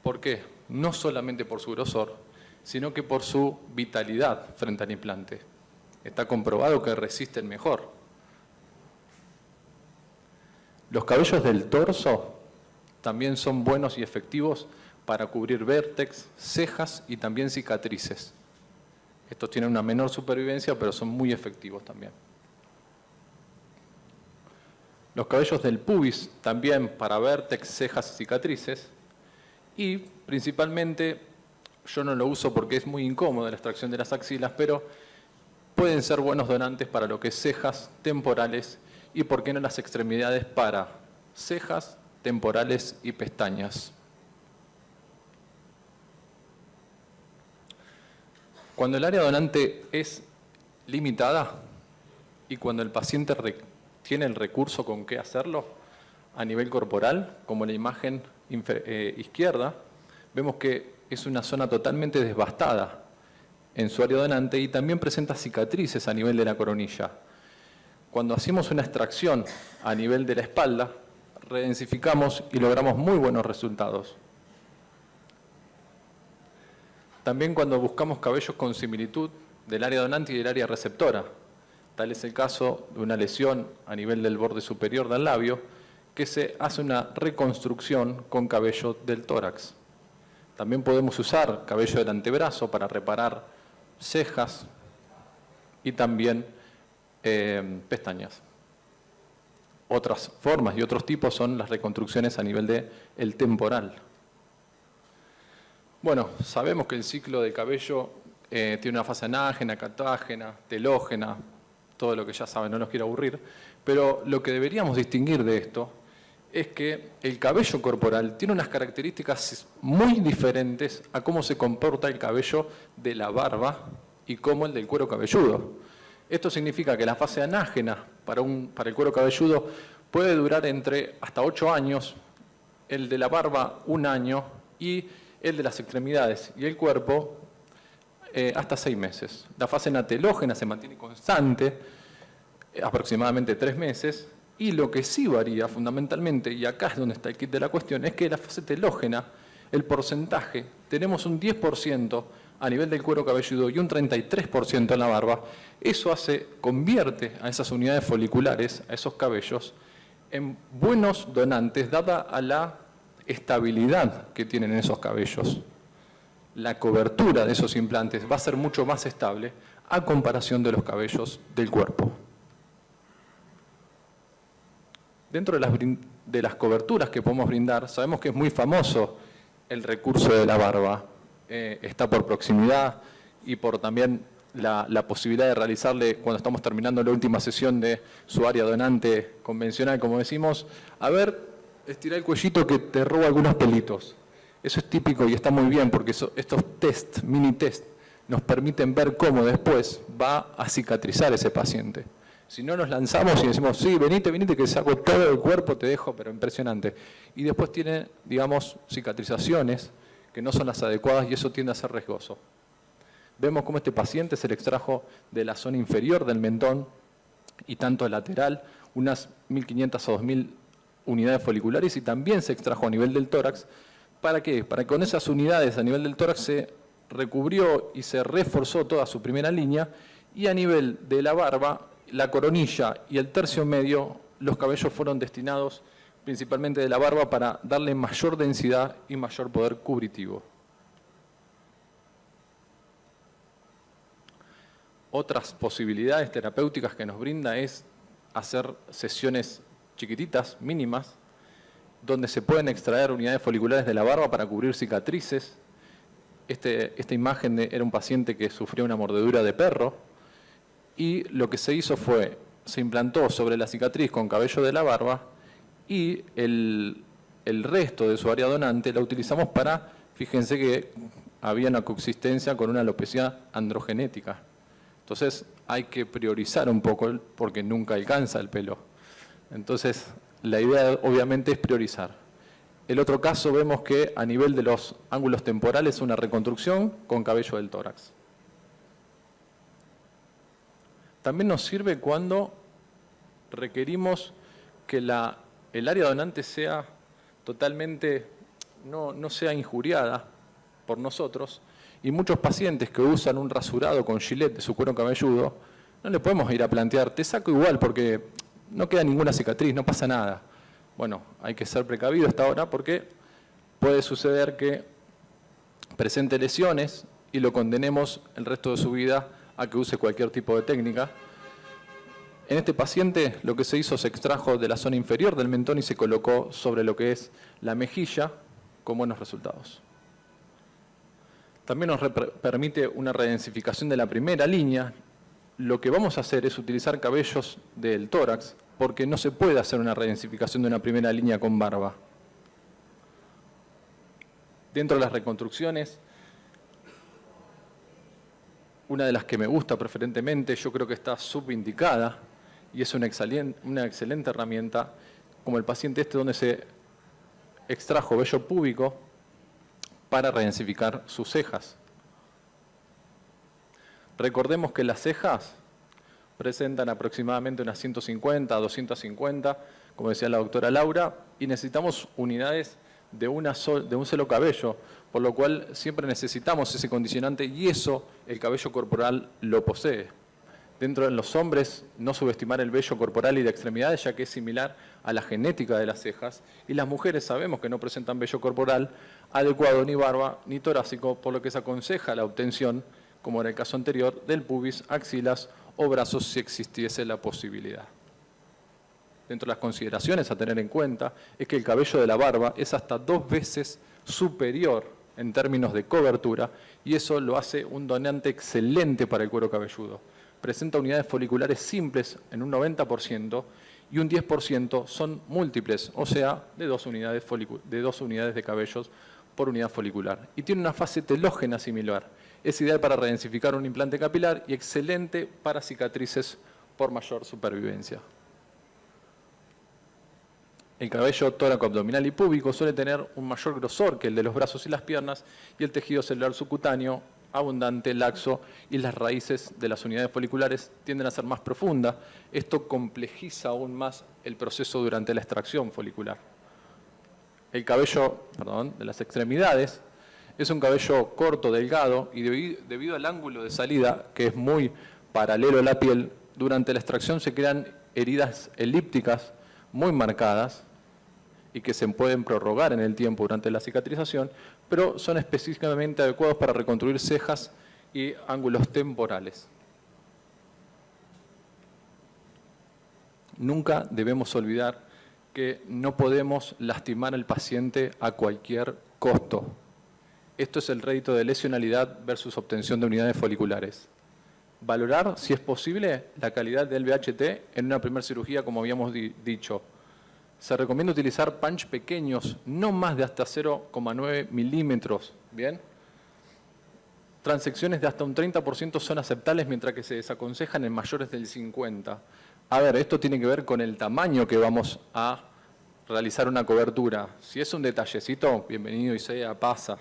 ¿Por qué? No solamente por su grosor, sino que por su vitalidad frente al implante. Está comprobado que resisten mejor. Los cabellos del torso también son buenos y efectivos para cubrir vértex, cejas y también cicatrices. Estos tienen una menor supervivencia, pero son muy efectivos también. Los cabellos del pubis también para vértex, cejas y cicatrices. Y principalmente, yo no lo uso porque es muy incómodo la extracción de las axilas, pero pueden ser buenos donantes para lo que es cejas, temporales y, por qué no, las extremidades para cejas, temporales y pestañas. Cuando el área donante es limitada y cuando el paciente tiene el recurso con qué hacerlo a nivel corporal, como la imagen izquierda, vemos que es una zona totalmente devastada en su área donante y también presenta cicatrices a nivel de la coronilla. Cuando hacemos una extracción a nivel de la espalda, redensificamos y logramos muy buenos resultados. También cuando buscamos cabellos con similitud del área donante y del área receptora. Tal es el caso de una lesión a nivel del borde superior del labio, que se hace una reconstrucción con cabello del tórax. También podemos usar cabello del antebrazo para reparar cejas y también pestañas. Otras formas y otros tipos son las reconstrucciones a nivel del temporal. Bueno, sabemos que el ciclo de cabello tiene una fase anágena, catágena, telógena, todo lo que ya saben, no los quiero aburrir, pero lo que deberíamos distinguir de esto es que el cabello corporal tiene unas características muy diferentes a cómo se comporta el cabello de la barba y cómo el del cuero cabelludo. Esto significa que la fase anágena para el cuero cabelludo puede durar entre hasta 8 años, el de la barba 1 año y el de las extremidades y el cuerpo hasta 6 meses. La fase natelógena se mantiene constante, aproximadamente 3 meses, y lo que sí varía fundamentalmente, y acá es donde está el kit de la cuestión, es que la fase telógena, el porcentaje, tenemos un 10% a nivel del cuero cabelludo y un 33% en la barba. Eso convierte a esas unidades foliculares, a esos cabellos, en buenos donantes, dada a la estabilidad que tienen esos cabellos. La cobertura de esos implantes va a ser mucho más estable a comparación de los cabellos del cuerpo. Dentro de las coberturas que podemos brindar, sabemos que es muy famoso el recurso de la barba. Está por proximidad y por también la posibilidad de realizarle, cuando estamos terminando la última sesión de su área donante convencional, como decimos, a ver, estira el cuellito que te roba algunos pelitos. Eso es típico y está muy bien porque estos mini test, nos permiten ver cómo después va a cicatrizar ese paciente. Si no, nos lanzamos y decimos, sí, venite que saco todo el cuerpo, te dejo, pero impresionante. Y después tiene, digamos, cicatrizaciones que no son las adecuadas y eso tiende a ser riesgoso. Vemos cómo este paciente se le extrajo de la zona inferior del mentón y tanto lateral, unas 1.500 a 2.000 unidades foliculares y también se extrajo a nivel del tórax. ¿Para qué? Para que con esas unidades a nivel del tórax se recubrió y se reforzó toda su primera línea y a nivel de la barba, la coronilla y el tercio medio, los cabellos fueron destinados principalmente de la barba para darle mayor densidad y mayor poder cubritivo. Otras posibilidades terapéuticas que nos brinda es hacer sesiones chiquititas, mínimas, donde se pueden extraer unidades foliculares de la barba para cubrir cicatrices. Esta imagen era un paciente que sufrió una mordedura de perro y lo que se hizo fue, se implantó sobre la cicatriz con cabello de la barba y el resto de su área donante la utilizamos para, fíjense que había una coexistencia con una alopecia androgenética. Entonces hay que priorizar un poco porque nunca alcanza el pelo. Entonces la idea obviamente es priorizar. El otro caso vemos que a nivel de los ángulos temporales una reconstrucción con cabello del tórax. También nos sirve cuando requerimos que el área donante sea totalmente, no sea injuriada por nosotros, y muchos pacientes que usan un rasurado con Gillette de su cuero cabelludo, no le podemos ir a plantear, te saco igual porque no queda ninguna cicatriz, no pasa nada. Bueno, hay que ser precavido hasta ahora porque puede suceder que presente lesiones y lo condenemos el resto de su vida a que use cualquier tipo de técnica. En este paciente lo que se hizo se extrajo de la zona inferior del mentón y se colocó sobre lo que es la mejilla con buenos resultados. También nos permite una redensificación de la primera línea. Lo que vamos a hacer es utilizar cabellos del tórax, porque no se puede hacer una redensificación de una primera línea con barba. Dentro de las reconstrucciones, una de las que me gusta preferentemente, yo creo que está subindicada y es una excelente herramienta, como el paciente este donde se extrajo vello púbico para redensificar sus cejas. Recordemos que las cejas presentan aproximadamente unas 150 a 250, como decía la doctora Laura, y necesitamos unidades de un solo cabello, por lo cual siempre necesitamos ese condicionante y eso el cabello corporal lo posee. Dentro de los hombres, no subestimar el vello corporal y de extremidades, ya que es similar a la genética de las cejas, y las mujeres sabemos que no presentan vello corporal adecuado, ni barba, ni torácico, por lo que se aconseja la obtención, como en el caso anterior, del pubis, axilas o brazos si existiese la posibilidad. Dentro de las consideraciones a tener en cuenta es que el cabello de la barba es hasta 2 veces superior en términos de cobertura y eso lo hace un donante excelente para el cuero cabelludo. Presenta unidades foliculares simples en un 90% y un 10% son múltiples, o sea, de 2 unidades de cabellos por unidad folicular. Y tiene una fase telógena similar. Es ideal para redensificar un implante capilar y excelente para cicatrices por mayor supervivencia. El cabello tóraco-abdominal y púbico suele tener un mayor grosor que el de los brazos y las piernas y el tejido celular subcutáneo, abundante, laxo y las raíces de las unidades foliculares tienden a ser más profundas. Esto complejiza aún más el proceso durante la extracción folicular. El cabello, de las extremidades es un cabello corto, delgado y debido al ángulo de salida, que es muy paralelo a la piel, durante la extracción se crean heridas elípticas muy marcadas y que se pueden prorrogar en el tiempo durante la cicatrización, pero son específicamente adecuados para reconstruir cejas y ángulos temporales. Nunca debemos olvidar que no podemos lastimar al paciente a cualquier costo. Esto es el rédito de lesionalidad versus obtención de unidades foliculares. Valorar, si es posible, la calidad del VHT en una primera cirugía, como habíamos dicho. Se recomienda utilizar punch pequeños, no más de hasta 0,9 milímetros. ¿Bien? Transecciones de hasta un 30% son aceptables, mientras que se desaconsejan en mayores del 50%. A ver, esto tiene que ver con el tamaño que vamos a realizar una cobertura. Si es un detallecito, bienvenido y sea, pasa.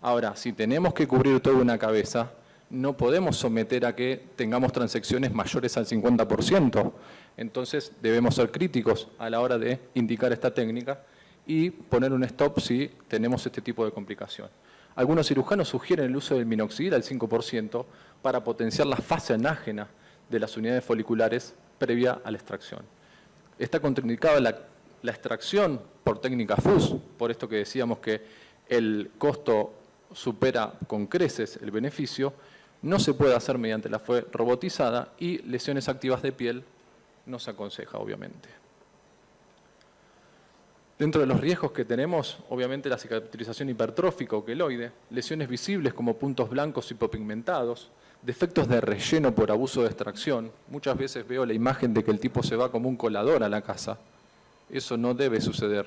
Ahora, si tenemos que cubrir toda una cabeza, no podemos someter a que tengamos transecciones mayores al 50%. Entonces, debemos ser críticos a la hora de indicar esta técnica y poner un stop si tenemos este tipo de complicación. Algunos cirujanos sugieren el uso del minoxidil al 5% para potenciar la fase anágena de las unidades foliculares previa a la extracción. Está contraindicada la extracción por técnica FUS, por esto que decíamos que el costo supera con creces el beneficio. No se puede hacer mediante la fue robotizada y lesiones activas de piel no se aconseja, obviamente. Dentro de los riesgos que tenemos, obviamente la cicatrización hipertrófica o queloide, lesiones visibles como puntos blancos hipopigmentados, defectos de relleno por abuso de extracción. Muchas veces veo la imagen de que el tipo se va como un colador a la casa. Eso no debe suceder.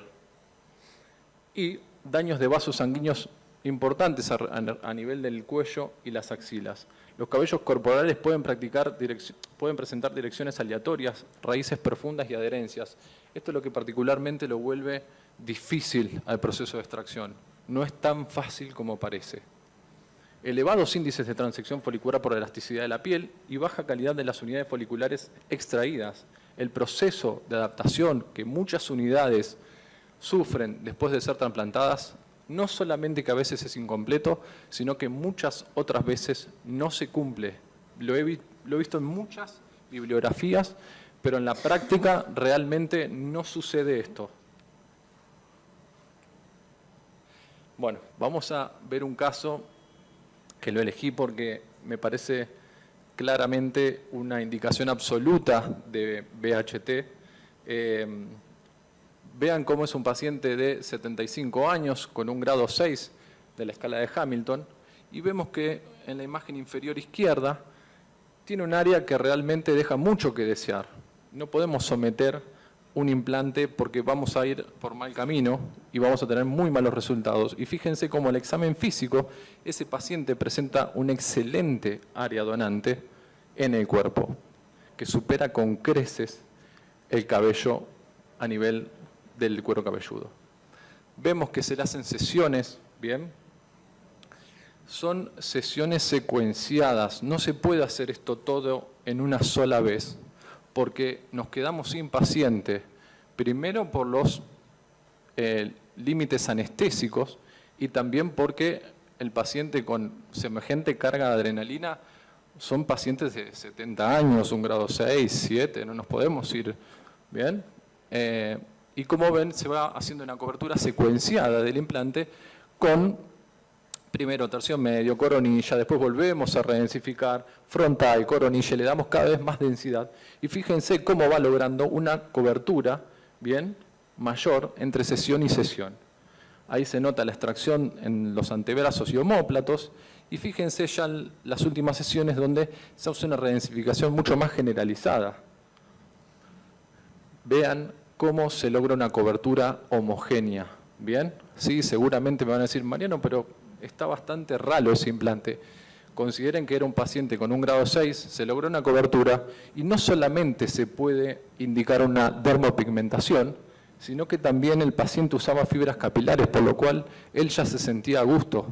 Y daños de vasos sanguíneos importantes a nivel del cuello y las axilas. Los cabellos corporales pueden presentar direcciones aleatorias, raíces profundas y adherencias. Esto es lo que particularmente lo vuelve difícil al proceso de extracción. No es tan fácil como parece. Elevados índices de transección folicular por elasticidad de la piel y baja calidad de las unidades foliculares extraídas. El proceso de adaptación que muchas unidades sufren después de ser trasplantadas, no solamente que a veces es incompleto, sino que muchas otras veces no se cumple. Lo he visto en muchas bibliografías, pero en la práctica realmente no sucede esto. Bueno, vamos a ver un caso que lo elegí porque me parece claramente una indicación absoluta de VHT. Vean cómo es un paciente de 75 años con un grado 6 de la escala de Hamilton y vemos que en la imagen inferior izquierda tiene un área que realmente deja mucho que desear. No podemos someter un implante porque vamos a ir por mal camino y vamos a tener muy malos resultados. Y fíjense cómo el examen físico, ese paciente presenta un excelente área donante en el cuerpo, que supera con creces el cabello a nivel del cuero cabelludo. Vemos que se le hacen sesiones, ¿bien? Son sesiones secuenciadas, no se puede hacer esto todo en una sola vez, porque nos quedamos sin paciente, primero por los límites anestésicos y también porque el paciente con semejante carga de adrenalina son pacientes de 70 años, un grado 6, 7, no nos podemos ir, ¿bien? Y como ven, se va haciendo una cobertura secuenciada del implante con primero tercio medio, coronilla, después volvemos a redensificar, frontal, coronilla, le damos cada vez más densidad. Y fíjense cómo va logrando una cobertura, ¿bien?, mayor entre sesión y sesión. Ahí se nota la extracción en los antebrazos y omóplatos, y fíjense ya en las últimas sesiones donde se hace una redensificación mucho más generalizada. Vean cómo se logra una cobertura homogénea, ¿bien? Sí, seguramente me van a decir, Mariano, pero está bastante ralo ese implante. Consideren que era un paciente con un grado 6, se logró una cobertura y no solamente se puede indicar una dermopigmentación, sino que también el paciente usaba fibras capilares, por lo cual él ya se sentía a gusto.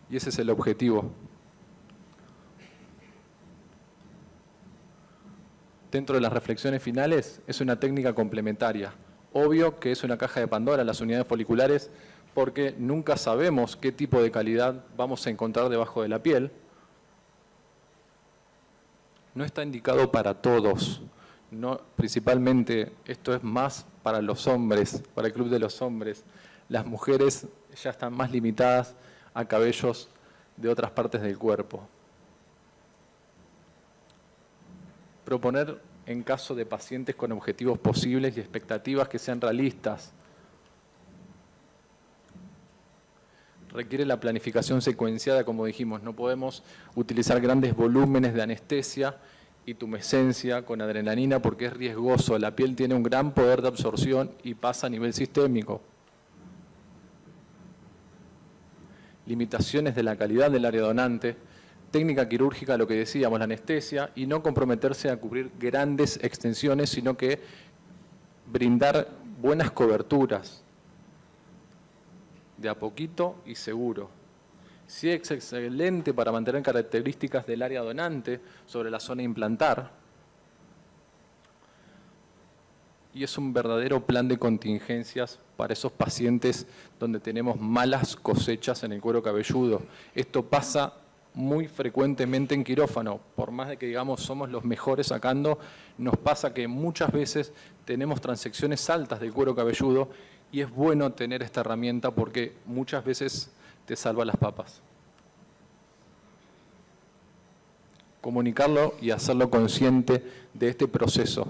Y ese es el objetivo. Dentro de las reflexiones finales, es una técnica complementaria. Obvio que es una caja de Pandora las unidades foliculares, porque nunca sabemos qué tipo de calidad vamos a encontrar debajo de la piel. No está indicado para todos. No, principalmente esto es más para los hombres, para el club de los hombres. Las mujeres ya están más limitadas a cabellos de otras partes del cuerpo. Proponer en caso de pacientes con objetivos posibles y expectativas que sean realistas. Requiere la planificación secuenciada, como dijimos. No podemos utilizar grandes volúmenes de anestesia y tumescencia con adrenalina porque es riesgoso. La piel tiene un gran poder de absorción y pasa a nivel sistémico. Limitaciones de la calidad del área donante. Técnica quirúrgica, lo que decíamos, la anestesia, y no comprometerse a cubrir grandes extensiones, sino que brindar buenas coberturas, de a poquito y seguro. Sí, es excelente para mantener características del área donante sobre la zona implantar, y es un verdadero plan de contingencias para esos pacientes donde tenemos malas cosechas en el cuero cabelludo. Esto pasa muy frecuentemente en quirófano, por más de que digamos somos los mejores sacando, nos pasa que muchas veces tenemos transecciones altas del cuero cabelludo y es bueno tener esta herramienta porque muchas veces te salva las papas. Comunicarlo y hacerlo consciente de este proceso,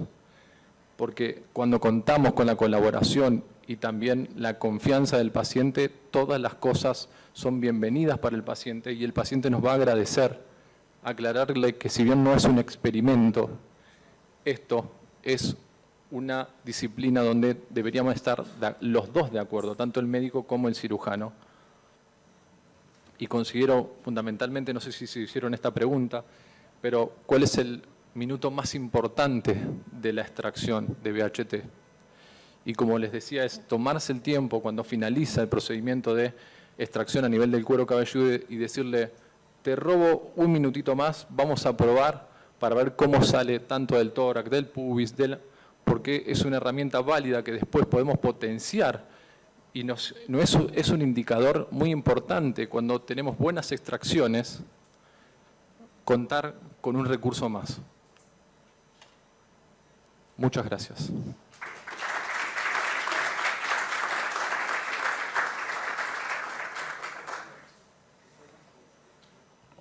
porque cuando contamos con la colaboración y también la confianza del paciente, todas las cosas son bienvenidas para el paciente y el paciente nos va a agradecer. Aclararle que si bien no es un experimento, esto es una disciplina donde deberíamos estar los dos de acuerdo, tanto el médico como el cirujano. Y considero fundamentalmente, no sé si se hicieron esta pregunta, pero ¿cuál es el minuto más importante de la extracción de BHT? Y como les decía, es tomarse el tiempo cuando finaliza el procedimiento de extracción a nivel del cuero cabelludo y decirle, te robo un minutito más, vamos a probar para ver cómo sale tanto del tórax, del pubis, porque es una herramienta válida que después podemos potenciar y es un indicador muy importante cuando tenemos buenas extracciones, contar con un recurso más. Muchas gracias.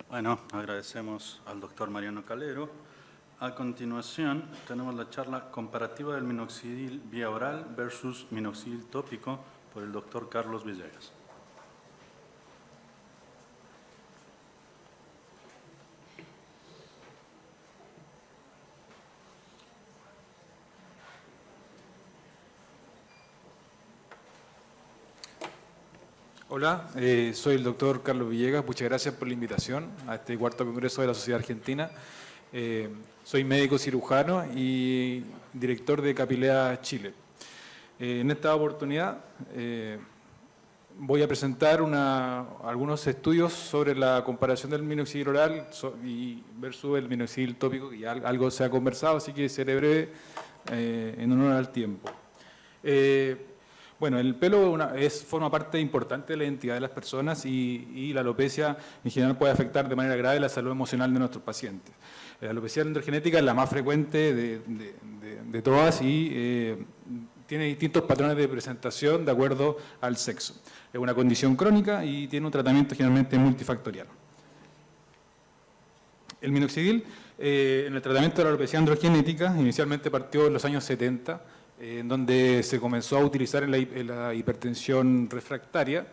Bueno, agradecemos al doctor Mariano Calero. A continuación, tenemos la charla comparativa del minoxidil vía oral versus minoxidil tópico por el doctor Carlos Villegas. Hola, soy el doctor Carlos Villegas. Muchas gracias por la invitación a este cuarto congreso de la Sociedad Argentina. Soy médico cirujano y director de Capilea Chile. En esta oportunidad voy a presentar algunos estudios sobre la comparación del minoxidil oral versus el minoxidil tópico, que ya algo se ha conversado, así que seré breve en honor al tiempo. Bueno, el pelo forma parte importante de la identidad de las personas y la alopecia en general puede afectar de manera grave la salud emocional de nuestros pacientes. La alopecia androgenética es la más frecuente de todas y tiene distintos patrones de presentación de acuerdo al sexo. Es una condición crónica y tiene un tratamiento generalmente multifactorial. El minoxidil, en el tratamiento de la alopecia androgenética, inicialmente partió en los años 70, en donde se comenzó a utilizar en la hipertensión refractaria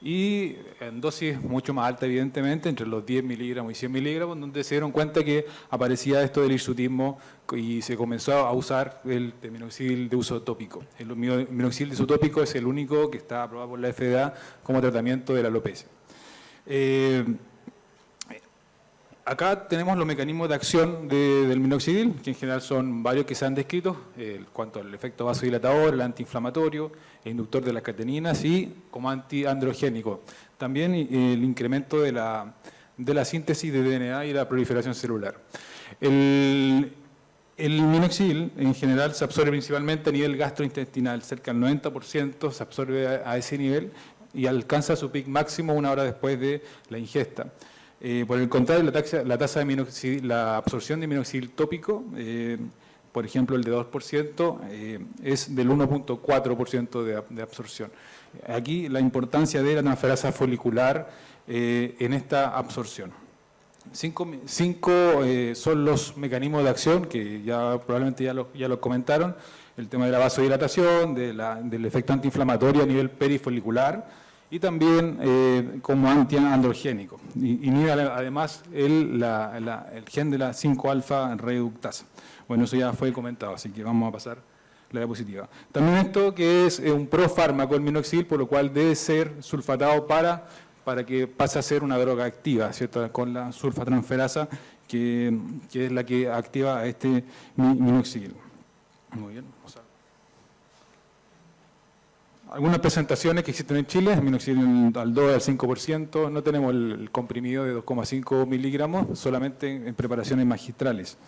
y en dosis mucho más alta, evidentemente, entre los 10 miligramos y 100 miligramos, donde se dieron cuenta que aparecía esto del hirsutismo y se comenzó a usar el minoxidil de uso tópico. El minoxidil de uso tópico es el único que está aprobado por la FDA como tratamiento de la alopecia. Acá tenemos los mecanismos de acción del minoxidil, que en general son varios que se han descrito, en cuanto al efecto vasodilatador, el antiinflamatorio, el inductor de las cateninas y como antiandrogénico. También el incremento de la síntesis de DNA y la proliferación celular. El minoxidil en general se absorbe principalmente a nivel gastrointestinal, cerca del 90% se absorbe a ese nivel y alcanza su pic máximo una hora después de la ingesta. Por el contrario, la absorción de minoxidil tópico, por ejemplo el de 2%, es del 1.4% de absorción. Aquí la importancia de la transferasa folicular en esta absorción. Cinco son los mecanismos de acción que ya probablemente ya lo comentaron: el tema de la vasodilatación, del efecto antiinflamatorio a nivel perifolicular, y también como antiandrogénico. Inhibe además el gen de la 5-alfa reductasa. Bueno, eso ya fue comentado, así que vamos a pasar la diapositiva. También esto que es un profármaco, el minoxidil, por lo cual debe ser sulfatado para que pase a ser una droga activa, ¿cierto? Con la sulfatransferasa, que es la que activa a este minoxidil. Muy bien, vamos a ver. Algunas presentaciones que existen en Chile, el minoxidil al 2 al 5%, no tenemos el comprimido de 2,5 miligramos, solamente en preparaciones magistrales.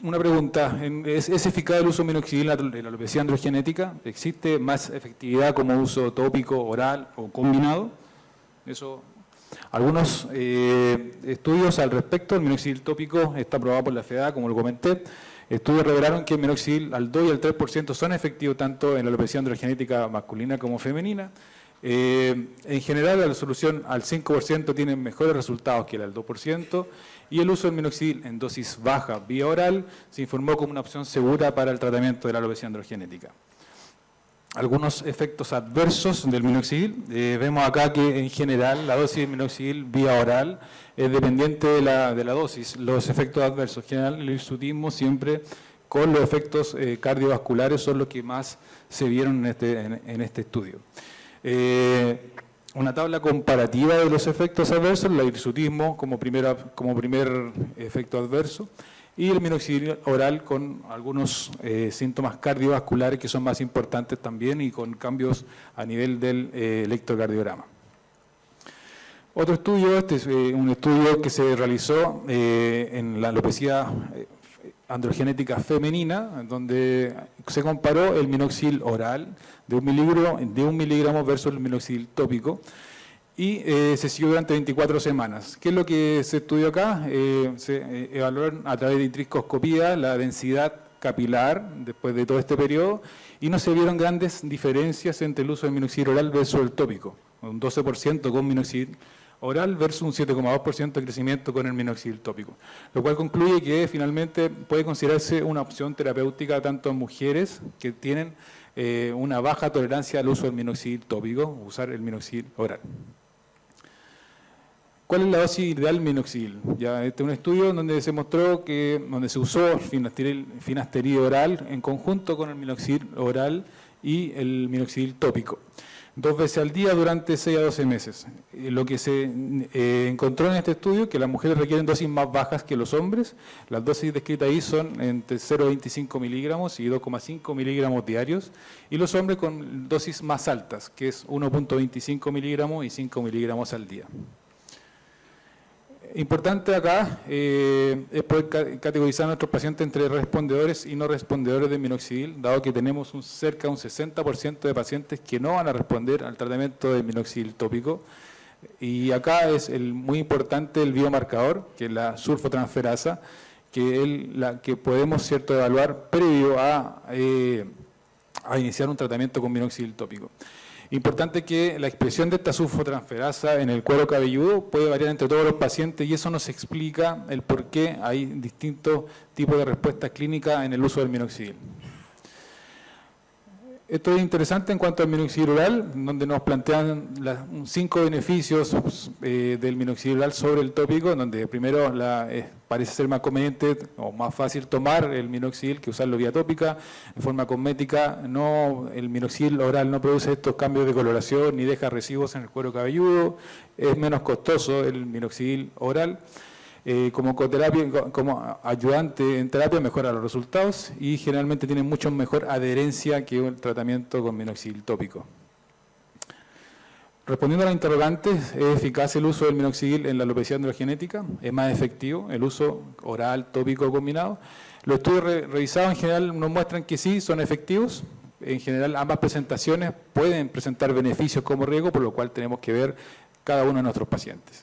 Una pregunta, ¿es eficaz el uso de minoxidil en la alopecia androgenética? ¿Existe más efectividad como uso tópico, oral o combinado? Algunos estudios al respecto. El minoxidil tópico está aprobado por la FDA, como lo comenté. Estudios revelaron que el minoxidil al 2 y al 3% son efectivos tanto en la alopecia androgenética masculina como femenina. En general, la solución al 5% tiene mejores resultados que el al 2%, y el uso del minoxidil en dosis baja vía oral se informó como una opción segura para el tratamiento de la alopecia androgenética. Algunos efectos adversos del minoxidil. Vemos acá que en general la dosis de minoxidil vía oral es dependiente de la dosis. Los efectos adversos, en general el hirsutismo siempre con los efectos cardiovasculares son los que más se vieron en este estudio. Una tabla comparativa de los efectos adversos, el hirsutismo como primer efecto adverso, y el minoxidil oral con algunos síntomas cardiovasculares que son más importantes también y con cambios a nivel del electrocardiograma. Otro estudio, este es un estudio que se realizó en la alopecia androgenética femenina, donde se comparó el minoxidil oral de 1 miligramo versus el minoxidil tópico, y se siguió durante 24 semanas. ¿Qué es lo que se estudió acá? Se evaluaron a través de intriscoscopía la densidad capilar después de todo este periodo y no se vieron grandes diferencias entre el uso del minoxidil oral versus el tópico. Un 12% con minoxidil oral versus un 7,2% de crecimiento con el minoxidil tópico, lo cual concluye que finalmente puede considerarse una opción terapéutica tanto en mujeres que tienen una baja tolerancia al uso del minoxidil tópico, usar el minoxidil oral. ¿Cuál es la dosis ideal del minoxidil? Ya, este es un estudio donde se mostró que donde se usó finasteride oral en conjunto con el minoxidil oral y el minoxidil tópico, 2 veces al día durante 6 a 12 meses. Lo que se encontró en este estudio es que las mujeres requieren dosis más bajas que los hombres. Las dosis descritas ahí son entre 0,25 miligramos y 2,5 miligramos diarios, y los hombres con dosis más altas, que es 1,25 miligramos y 5 miligramos al día. Importante acá es poder categorizar a nuestros pacientes entre respondedores y no respondedores de minoxidil, dado que tenemos cerca de un 60% de pacientes que no van a responder al tratamiento de minoxidil tópico. Y acá es muy importante el biomarcador, que es la sulfotransferasa, que es la que podemos evaluar previo a iniciar un tratamiento con minoxidil tópico. Importante que la expresión de esta sulfotransferasa en el cuero cabelludo puede variar entre todos los pacientes, y eso nos explica el por qué hay distintos tipos de respuestas clínicas en el uso del minoxidil. Esto es interesante en cuanto al minoxidil oral, donde nos plantean 5 beneficios del minoxidil oral sobre el tópico, donde primero parece ser más conveniente o más fácil tomar el minoxidil que usarlo vía tópica. En forma cosmética, el minoxidil oral no produce estos cambios de coloración ni deja residuos en el cuero cabelludo. Es menos costoso el minoxidil oral. Como ayudante en terapia mejora los resultados y generalmente tiene mucho mejor adherencia que el tratamiento con minoxidil tópico. Respondiendo a la interrogante, ¿es eficaz el uso del minoxidil en la alopecia androgenética? ¿Es más efectivo el uso oral, tópico combinado? Los estudios revisados en general nos muestran que sí, son efectivos. En general ambas presentaciones pueden presentar beneficios como riesgo, por lo cual tenemos que ver cada uno de nuestros pacientes.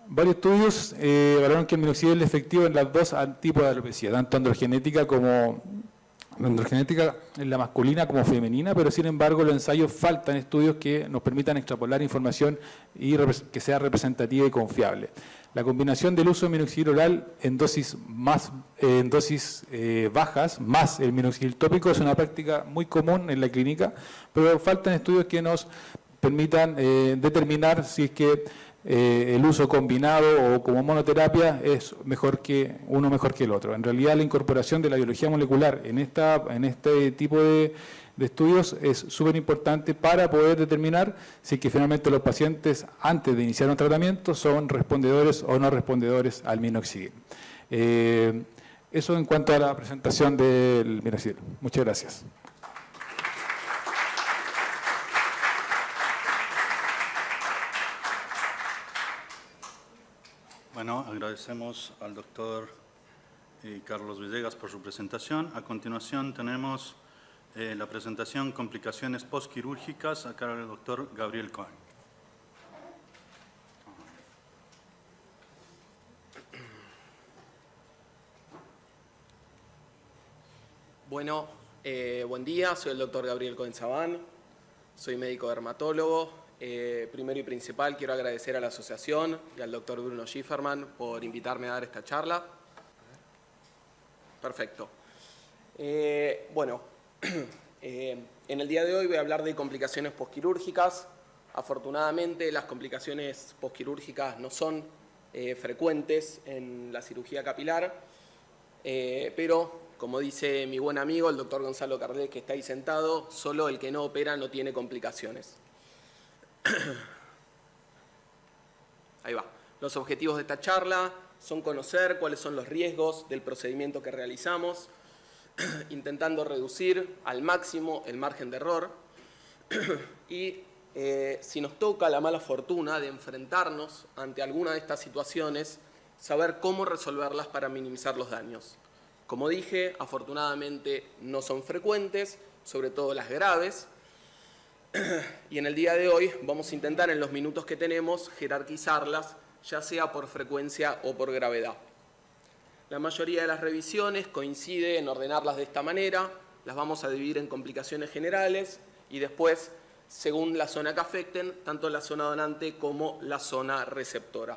Varios estudios evaluaron que el minoxidil es efectivo en las dos tipos de alopecia, tanto androgenética en la masculina como femenina, pero sin embargo los ensayos faltan estudios que nos permitan extrapolar información y que sea representativa y confiable. La combinación del uso de minoxidil oral en dosis bajas más el minoxidil tópico es una práctica muy común en la clínica, pero faltan estudios que nos permitan determinar si es que el uso combinado o como monoterapia es mejor que el otro. En realidad la incorporación de la biología molecular en este tipo de estudios es súper importante para poder determinar si es que finalmente los pacientes antes de iniciar un tratamiento son respondedores o no respondedores al minoxidil. Eso en cuanto a la presentación del minoxidil. Muchas gracias. Bueno, agradecemos al doctor Carlos Villegas por su presentación. A continuación tenemos la presentación Complicaciones postquirúrgicas a cargo del doctor Gabriel Cohen. Bueno, buen día, soy el doctor Gabriel Cohen Sabán, soy médico dermatólogo. Primero y principal quiero agradecer a la asociación y al doctor Bruno Schifferman por invitarme a dar esta charla. Perfecto. En el día de hoy voy a hablar de complicaciones postquirúrgicas. Afortunadamente las complicaciones postquirúrgicas no son frecuentes en la cirugía capilar, pero como dice mi buen amigo el doctor Gonzalo Cardés, que está ahí sentado, solo el que no opera no tiene complicaciones. Ahí va. Los objetivos de esta charla son conocer cuáles son los riesgos del procedimiento que realizamos, intentando reducir al máximo el margen de error y si nos toca la mala fortuna de enfrentarnos ante alguna de estas situaciones, saber cómo resolverlas para minimizar los daños. Como dije, afortunadamente no son frecuentes, sobre todo las graves. Y en el día de hoy vamos a intentar en los minutos que tenemos jerarquizarlas, ya sea por frecuencia o por gravedad. La mayoría de las revisiones coincide en ordenarlas de esta manera, las vamos a dividir en complicaciones generales y después según la zona que afecten, tanto la zona donante como la zona receptora.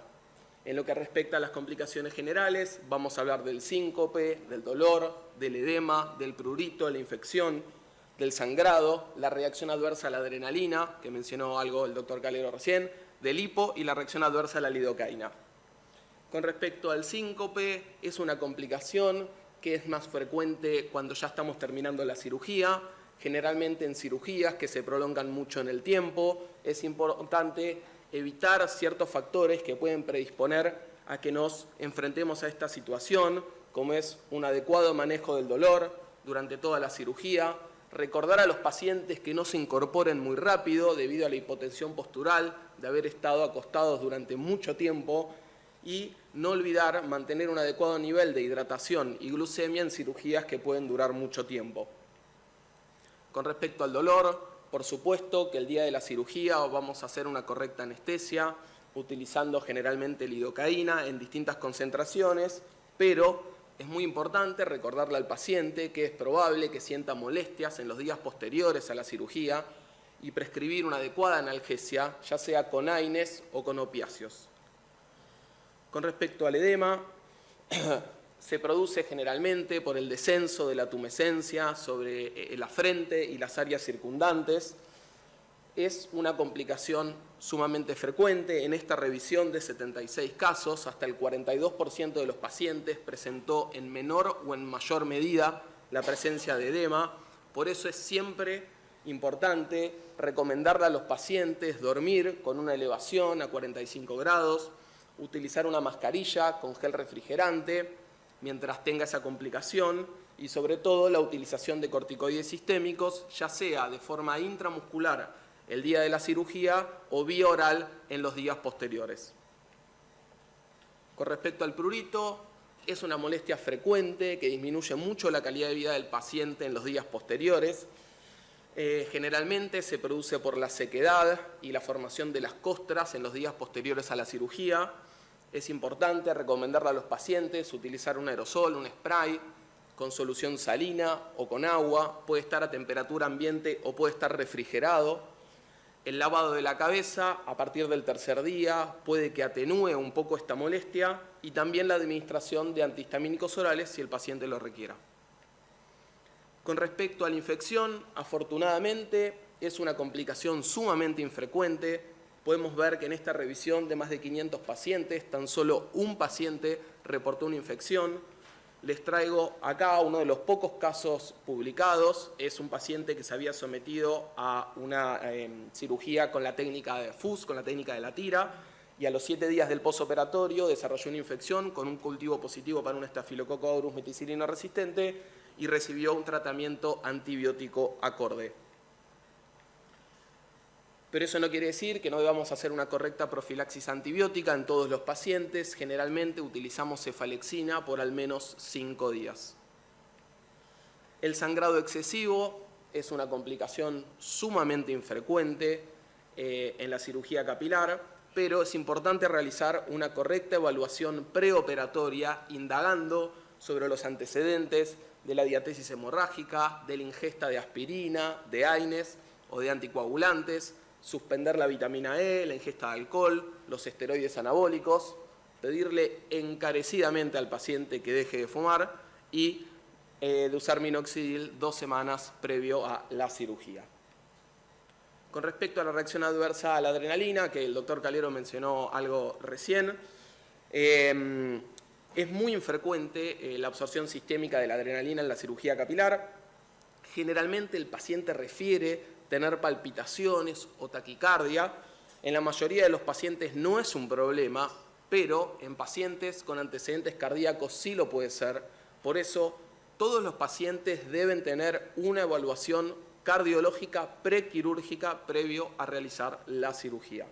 En lo que respecta a las complicaciones generales, vamos a hablar del síncope, del dolor, del edema, del prurito, de la infección, del sangrado, la reacción adversa a la adrenalina, que mencionó algo el doctor Calero recién, del hipo y la reacción adversa a la lidocaína. Con respecto al síncope, es una complicación que es más frecuente cuando ya estamos terminando la cirugía. Generalmente en cirugías que se prolongan mucho en el tiempo, es importante evitar ciertos factores que pueden predisponer a que nos enfrentemos a esta situación, como es un adecuado manejo del dolor durante toda la cirugía, recordar a los pacientes que no se incorporen muy rápido debido a la hipotensión postural, de haber estado acostados durante mucho tiempo, y no olvidar mantener un adecuado nivel de hidratación y glucemia en cirugías que pueden durar mucho tiempo. Con respecto al dolor, por supuesto que el día de la cirugía vamos a hacer una correcta anestesia, utilizando generalmente lidocaína en distintas concentraciones, pero es muy importante recordarle al paciente que es probable que sienta molestias en los días posteriores a la cirugía y prescribir una adecuada analgesia, ya sea con AINES o con opiáceos. Con respecto al edema, se produce generalmente por el descenso de la tumescencia sobre la frente y las áreas circundantes. Es una complicación sumamente frecuente. En esta revisión de 76 casos, hasta el 42% de los pacientes presentó en menor o en mayor medida la presencia de edema. Por eso es siempre importante recomendarle a los pacientes dormir con una elevación a 45 grados, utilizar una mascarilla con gel refrigerante mientras tenga esa complicación y sobre todo la utilización de corticoides sistémicos, ya sea de forma intramuscular el día de la cirugía o vía oral en los días posteriores. Con respecto al prurito, es una molestia frecuente que disminuye mucho la calidad de vida del paciente en los días posteriores. Generalmente se produce por la sequedad y la formación de las costras en los días posteriores a la cirugía. Es importante recomendarle a los pacientes utilizar un aerosol, un spray con solución salina o con agua. Puede estar a temperatura ambiente o puede estar refrigerado. El lavado de la cabeza a partir del tercer día puede que atenúe un poco esta molestia y también la administración de antihistamínicos orales si el paciente lo requiera. Con respecto a la infección, afortunadamente es una complicación sumamente infrecuente. Podemos ver que en esta revisión de más de 500 pacientes, tan solo un paciente reportó una infección. Les traigo acá uno de los pocos casos publicados. Es un paciente que se había sometido a una cirugía con la técnica de FUS, con la técnica de la tira, y a los 7 días del posoperatorio desarrolló una infección con un cultivo positivo para un estafilococo aureus meticilino resistente y recibió un tratamiento antibiótico acorde. Pero eso no quiere decir que no debamos hacer una correcta profilaxis antibiótica en todos los pacientes. Generalmente utilizamos cefalexina por al menos 5 días. El sangrado excesivo es una complicación sumamente infrecuente en la cirugía capilar, pero es importante realizar una correcta evaluación preoperatoria indagando sobre los antecedentes de la diatesis hemorrágica, de la ingesta de aspirina, de AINES o de anticoagulantes, suspender la vitamina E, la ingesta de alcohol, los esteroides anabólicos, pedirle encarecidamente al paciente que deje de fumar y de usar minoxidil 2 semanas previo a la cirugía. Con respecto a la reacción adversa a la adrenalina, que el doctor Calero mencionó algo recién, es muy infrecuente la absorción sistémica de la adrenalina en la cirugía capilar. Generalmente el paciente refiere tener palpitaciones o taquicardia. En la mayoría de los pacientes no es un problema, pero en pacientes con antecedentes cardíacos sí lo puede ser. Por eso, todos los pacientes deben tener una evaluación cardiológica prequirúrgica previo a realizar la cirugía.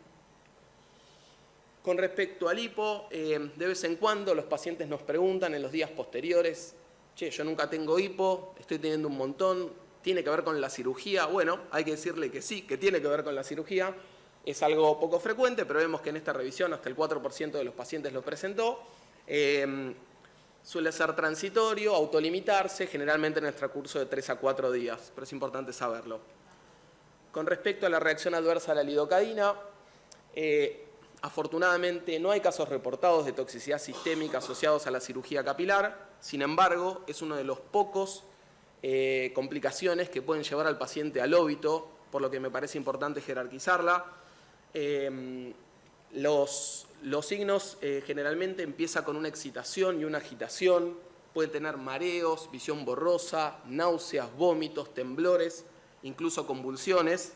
Con respecto al hipo, de vez en cuando los pacientes nos preguntan en los días posteriores, che, yo nunca tengo hipo, estoy teniendo un montón, ¿tiene que ver con la cirugía? Bueno, hay que decirle que sí, que tiene que ver con la cirugía. Es algo poco frecuente, pero vemos que en esta revisión hasta el 4% de los pacientes lo presentó. Suele ser transitorio, autolimitarse, generalmente en el transcurso de 3 a 4 días, pero es importante saberlo. Con respecto a la reacción adversa a la lidocaína, afortunadamente no hay casos reportados de toxicidad sistémica asociados a la cirugía capilar. Sin embargo, es uno de los pocos complicaciones que pueden llevar al paciente al óbito, por lo que me parece importante jerarquizarla. Los signos generalmente empiezan con una excitación y una agitación, pueden tener mareos, visión borrosa, náuseas, vómitos, temblores, incluso convulsiones.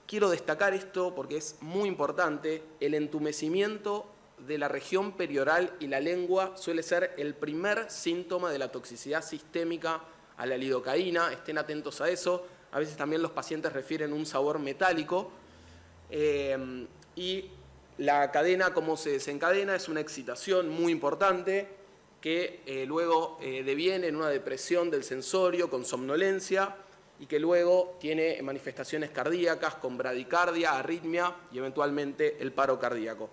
Quiero destacar esto porque es muy importante. El entumecimiento de la región perioral y la lengua suele ser el primer síntoma de la toxicidad sistémica a la lidocaína. Estén atentos a eso. A veces también los pacientes refieren un sabor metálico. Y la cadena, cómo se desencadena, es una excitación muy importante que luego deviene en una depresión del sensorio con somnolencia y que luego tiene manifestaciones cardíacas con bradicardia, arritmia y eventualmente el paro cardíaco.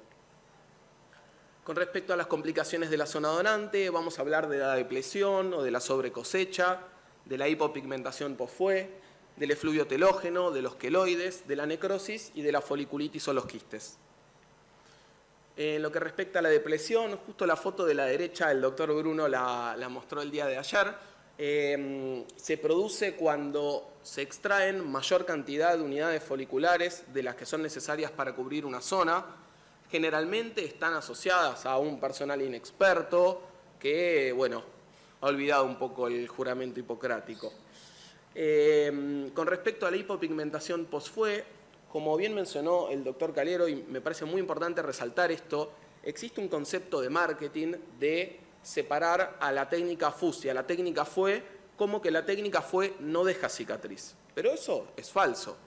Con respecto a las complicaciones de la zona donante, vamos a hablar de la depresión o de la sobrecosecha, de la hipopigmentación post-FUE, del efluvio telógeno, de los queloides, de la necrosis y de la foliculitis o los quistes. En lo que respecta a la depresión, justo la foto de la derecha, el doctor Bruno la mostró el día de ayer, se produce cuando se extraen mayor cantidad de unidades foliculares de las que son necesarias para cubrir una zona. Generalmente están asociadas a un personal inexperto que, bueno, ha olvidado un poco el juramento hipocrático. Con respecto a la hipopigmentación post-FUE, como bien mencionó el doctor Calero, y me parece muy importante resaltar esto, existe un concepto de marketing de separar a la técnica fusia, a la técnica FUE, como que la técnica FUE no deja cicatriz. Pero eso es falso.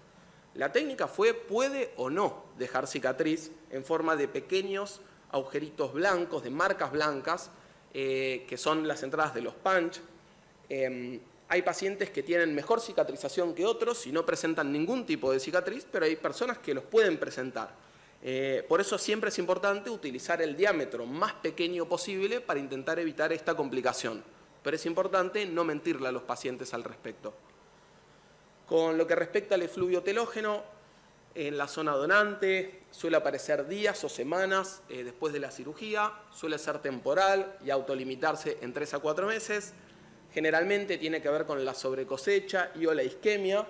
La técnica FUE puede o no dejar cicatriz en forma de pequeños agujeritos blancos, de marcas blancas, que son las entradas de los punch. Hay pacientes que tienen mejor cicatrización que otros y no presentan ningún tipo de cicatriz, pero hay personas que los pueden presentar. Por eso siempre es importante utilizar el diámetro más pequeño posible para intentar evitar esta complicación. Pero es importante no mentirle a los pacientes al respecto. Con lo que respecta al efluvio telógeno, en la zona donante suele aparecer días o semanas después de la cirugía, suele ser temporal y autolimitarse en 3 a 4 meses. Generalmente tiene que ver con la sobrecosecha y o la isquemia,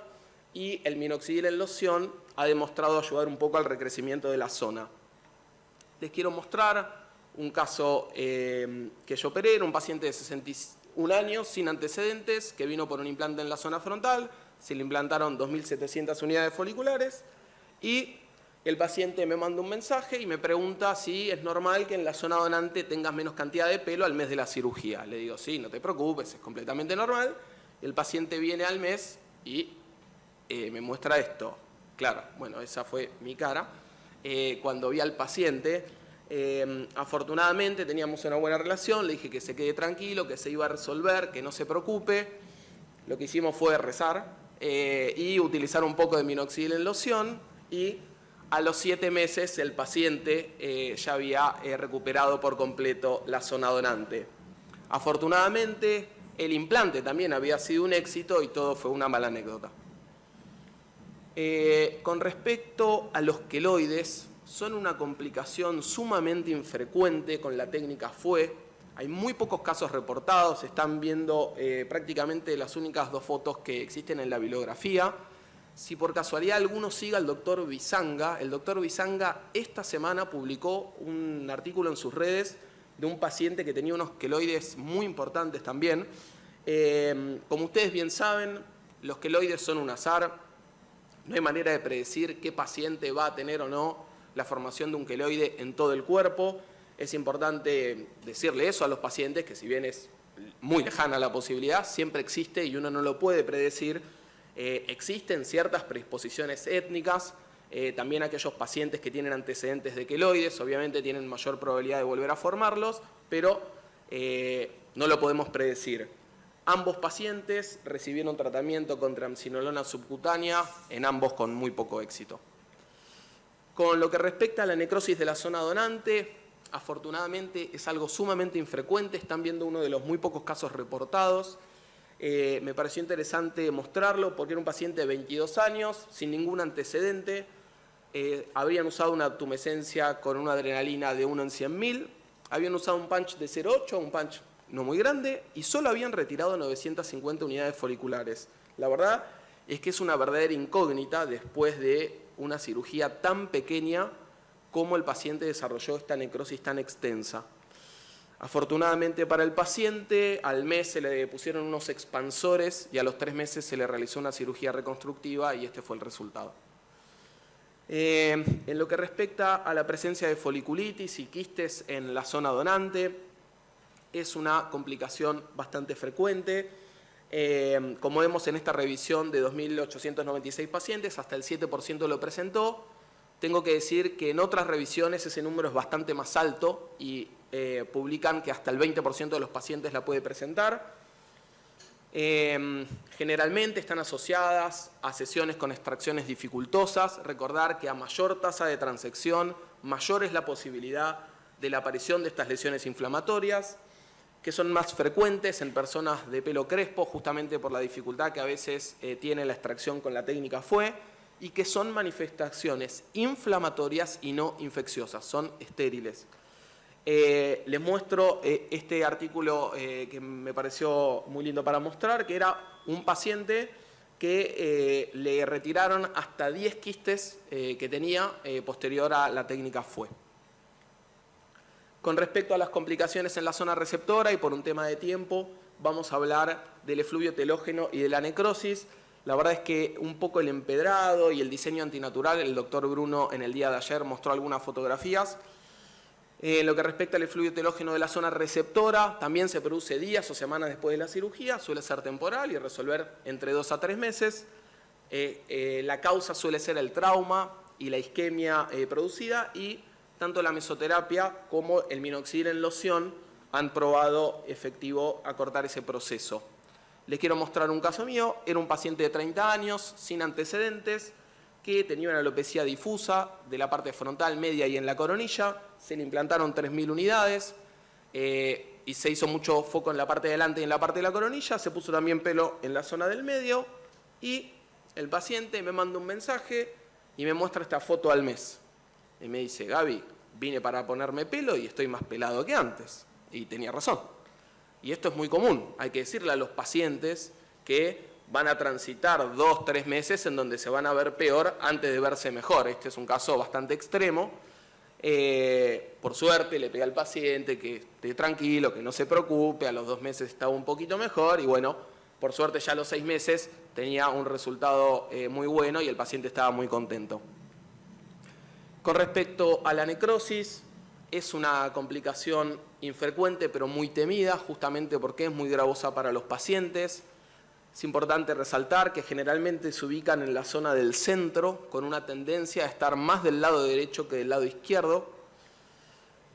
y el minoxidil en loción ha demostrado ayudar un poco al recrecimiento de la zona. Les quiero mostrar un caso que yo operé, era un paciente de 61 años sin antecedentes que vino por un implante en la zona frontal, se le implantaron 2.700 unidades foliculares y el paciente me manda un mensaje y me pregunta si es normal que en la zona donante tengas menos cantidad de pelo al mes de la cirugía. Le digo, sí, no te preocupes, es completamente normal. El paciente viene al mes y me muestra esto. Claro, bueno, esa fue mi cara. Cuando vi al paciente, afortunadamente teníamos una buena relación, le dije que se quede tranquilo, que se iba a resolver, que no se preocupe. Lo que hicimos fue rezar y utilizar un poco de minoxidil en loción, y a los 7 meses el paciente ya había recuperado por completo la zona donante. Afortunadamente el implante también había sido un éxito y todo fue una mala anécdota. Con respecto a los queloides, son una complicación sumamente infrecuente con la técnica FUE. Hay muy pocos casos reportados, están viendo prácticamente las únicas 2 fotos que existen en la bibliografía. Si por casualidad alguno siga al doctor Bisanga, el doctor Bisanga esta semana publicó un artículo en sus redes de un paciente que tenía unos queloides muy importantes también. Como ustedes bien saben, los queloides son un azar. No hay manera de predecir qué paciente va a tener o no la formación de un queloide en todo el cuerpo. Es importante decirle eso a los pacientes, que si bien es muy lejana la posibilidad, siempre existe y uno no lo puede predecir. Existen ciertas predisposiciones étnicas, también aquellos pacientes que tienen antecedentes de queloides, obviamente tienen mayor probabilidad de volver a formarlos, pero no lo podemos predecir. Ambos pacientes recibieron tratamiento con triamcinolona subcutánea, en ambos con muy poco éxito. Con lo que respecta a la necrosis de la zona donante, afortunadamente es algo sumamente infrecuente, están viendo uno de los muy pocos casos reportados. Me pareció interesante mostrarlo porque era un paciente de 22 años, sin ningún antecedente. Habrían usado una tumescencia con una adrenalina de 1 en 100.000. Habían usado un punch de 0,8, un punch no muy grande, y solo habían retirado 950 unidades foliculares. La verdad es que es una verdadera incógnita después de una cirugía tan pequeña cómo el paciente desarrolló esta necrosis tan extensa. Afortunadamente para el paciente, al mes se le pusieron unos expansores y a los 3 meses se le realizó una cirugía reconstructiva y este fue el resultado. En lo que respecta a la presencia de foliculitis y quistes en la zona donante, es una complicación bastante frecuente. Como vemos en esta revisión de 2.896 pacientes, hasta el 7% lo presentó. Tengo que decir que en otras revisiones ese número es bastante más alto y publican que hasta el 20% de los pacientes la puede presentar. Generalmente están asociadas a sesiones con extracciones dificultosas. Recordar que a mayor tasa de transección, mayor es la posibilidad de la aparición de estas lesiones inflamatorias, que son más frecuentes en personas de pelo crespo, justamente por la dificultad que a veces tiene la extracción con la técnica FUE, y que son manifestaciones inflamatorias y no infecciosas, son estériles. Les muestro este artículo que me pareció muy lindo para mostrar, que era un paciente que le retiraron hasta 10 quistes que tenía posterior a la técnica FUE. Con respecto a las complicaciones en la zona receptora, y por un tema de tiempo, vamos a hablar del efluvio telógeno y de la necrosis. La verdad es que un poco el empedrado y el diseño antinatural, el doctor Bruno en el día de ayer mostró algunas fotografías. En lo que respecta al efluvio telógeno de la zona receptora, también se produce días o semanas después de la cirugía, suele ser temporal y resolver entre 2 a 3 meses. La causa suele ser el trauma y la isquemia producida, y tanto la mesoterapia como el minoxidil en loción han probado efectivo acortar ese proceso. Les quiero mostrar un caso mío. Era un paciente de 30 años, sin antecedentes, que tenía una alopecia difusa de la parte frontal, media y en la coronilla. Se le implantaron 3.000 unidades y se hizo mucho foco en la parte de delante y en la parte de la coronilla. Se puso también pelo en la zona del medio y el paciente me manda un mensaje y me muestra esta foto al mes. Y me dice: Gaby, vine para ponerme pelo y estoy más pelado que antes. Y tenía razón. Y esto es muy común. Hay que decirle a los pacientes que van a transitar 2 o 3 meses en donde se van a ver peor antes de verse mejor. Este es un caso bastante extremo. Por suerte le pegué al paciente que esté tranquilo, que no se preocupe. A los 2 meses estaba un poquito mejor y bueno, por suerte ya a los 6 meses tenía un resultado muy bueno y el paciente estaba muy contento. Con respecto a la necrosis, es una complicación infrecuente pero muy temida, justamente porque es muy gravosa para los pacientes. Es importante resaltar que generalmente se ubican en la zona del centro, con una tendencia a estar más del lado derecho que del lado izquierdo.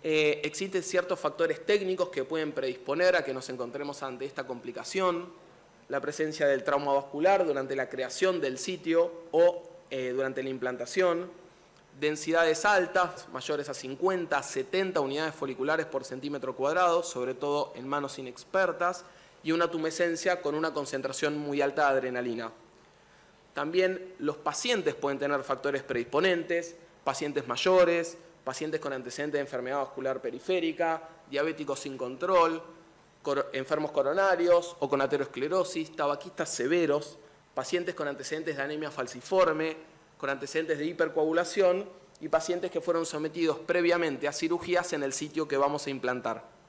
Existen ciertos factores técnicos que pueden predisponer a que nos encontremos ante esta complicación: la presencia del trauma vascular durante la creación del sitio o durante la implantación, densidades altas, mayores a 50, 70 unidades foliculares por centímetro cuadrado, sobre todo en manos inexpertas, y una tumescencia con una concentración muy alta de adrenalina. También los pacientes pueden tener factores predisponentes: pacientes mayores, pacientes con antecedentes de enfermedad vascular periférica, diabéticos sin control, enfermos coronarios o con aterosclerosis, tabaquistas severos, pacientes con antecedentes de anemia falciforme, con antecedentes de hipercoagulación y pacientes que fueron sometidos previamente a cirugías en el sitio que vamos a implantar.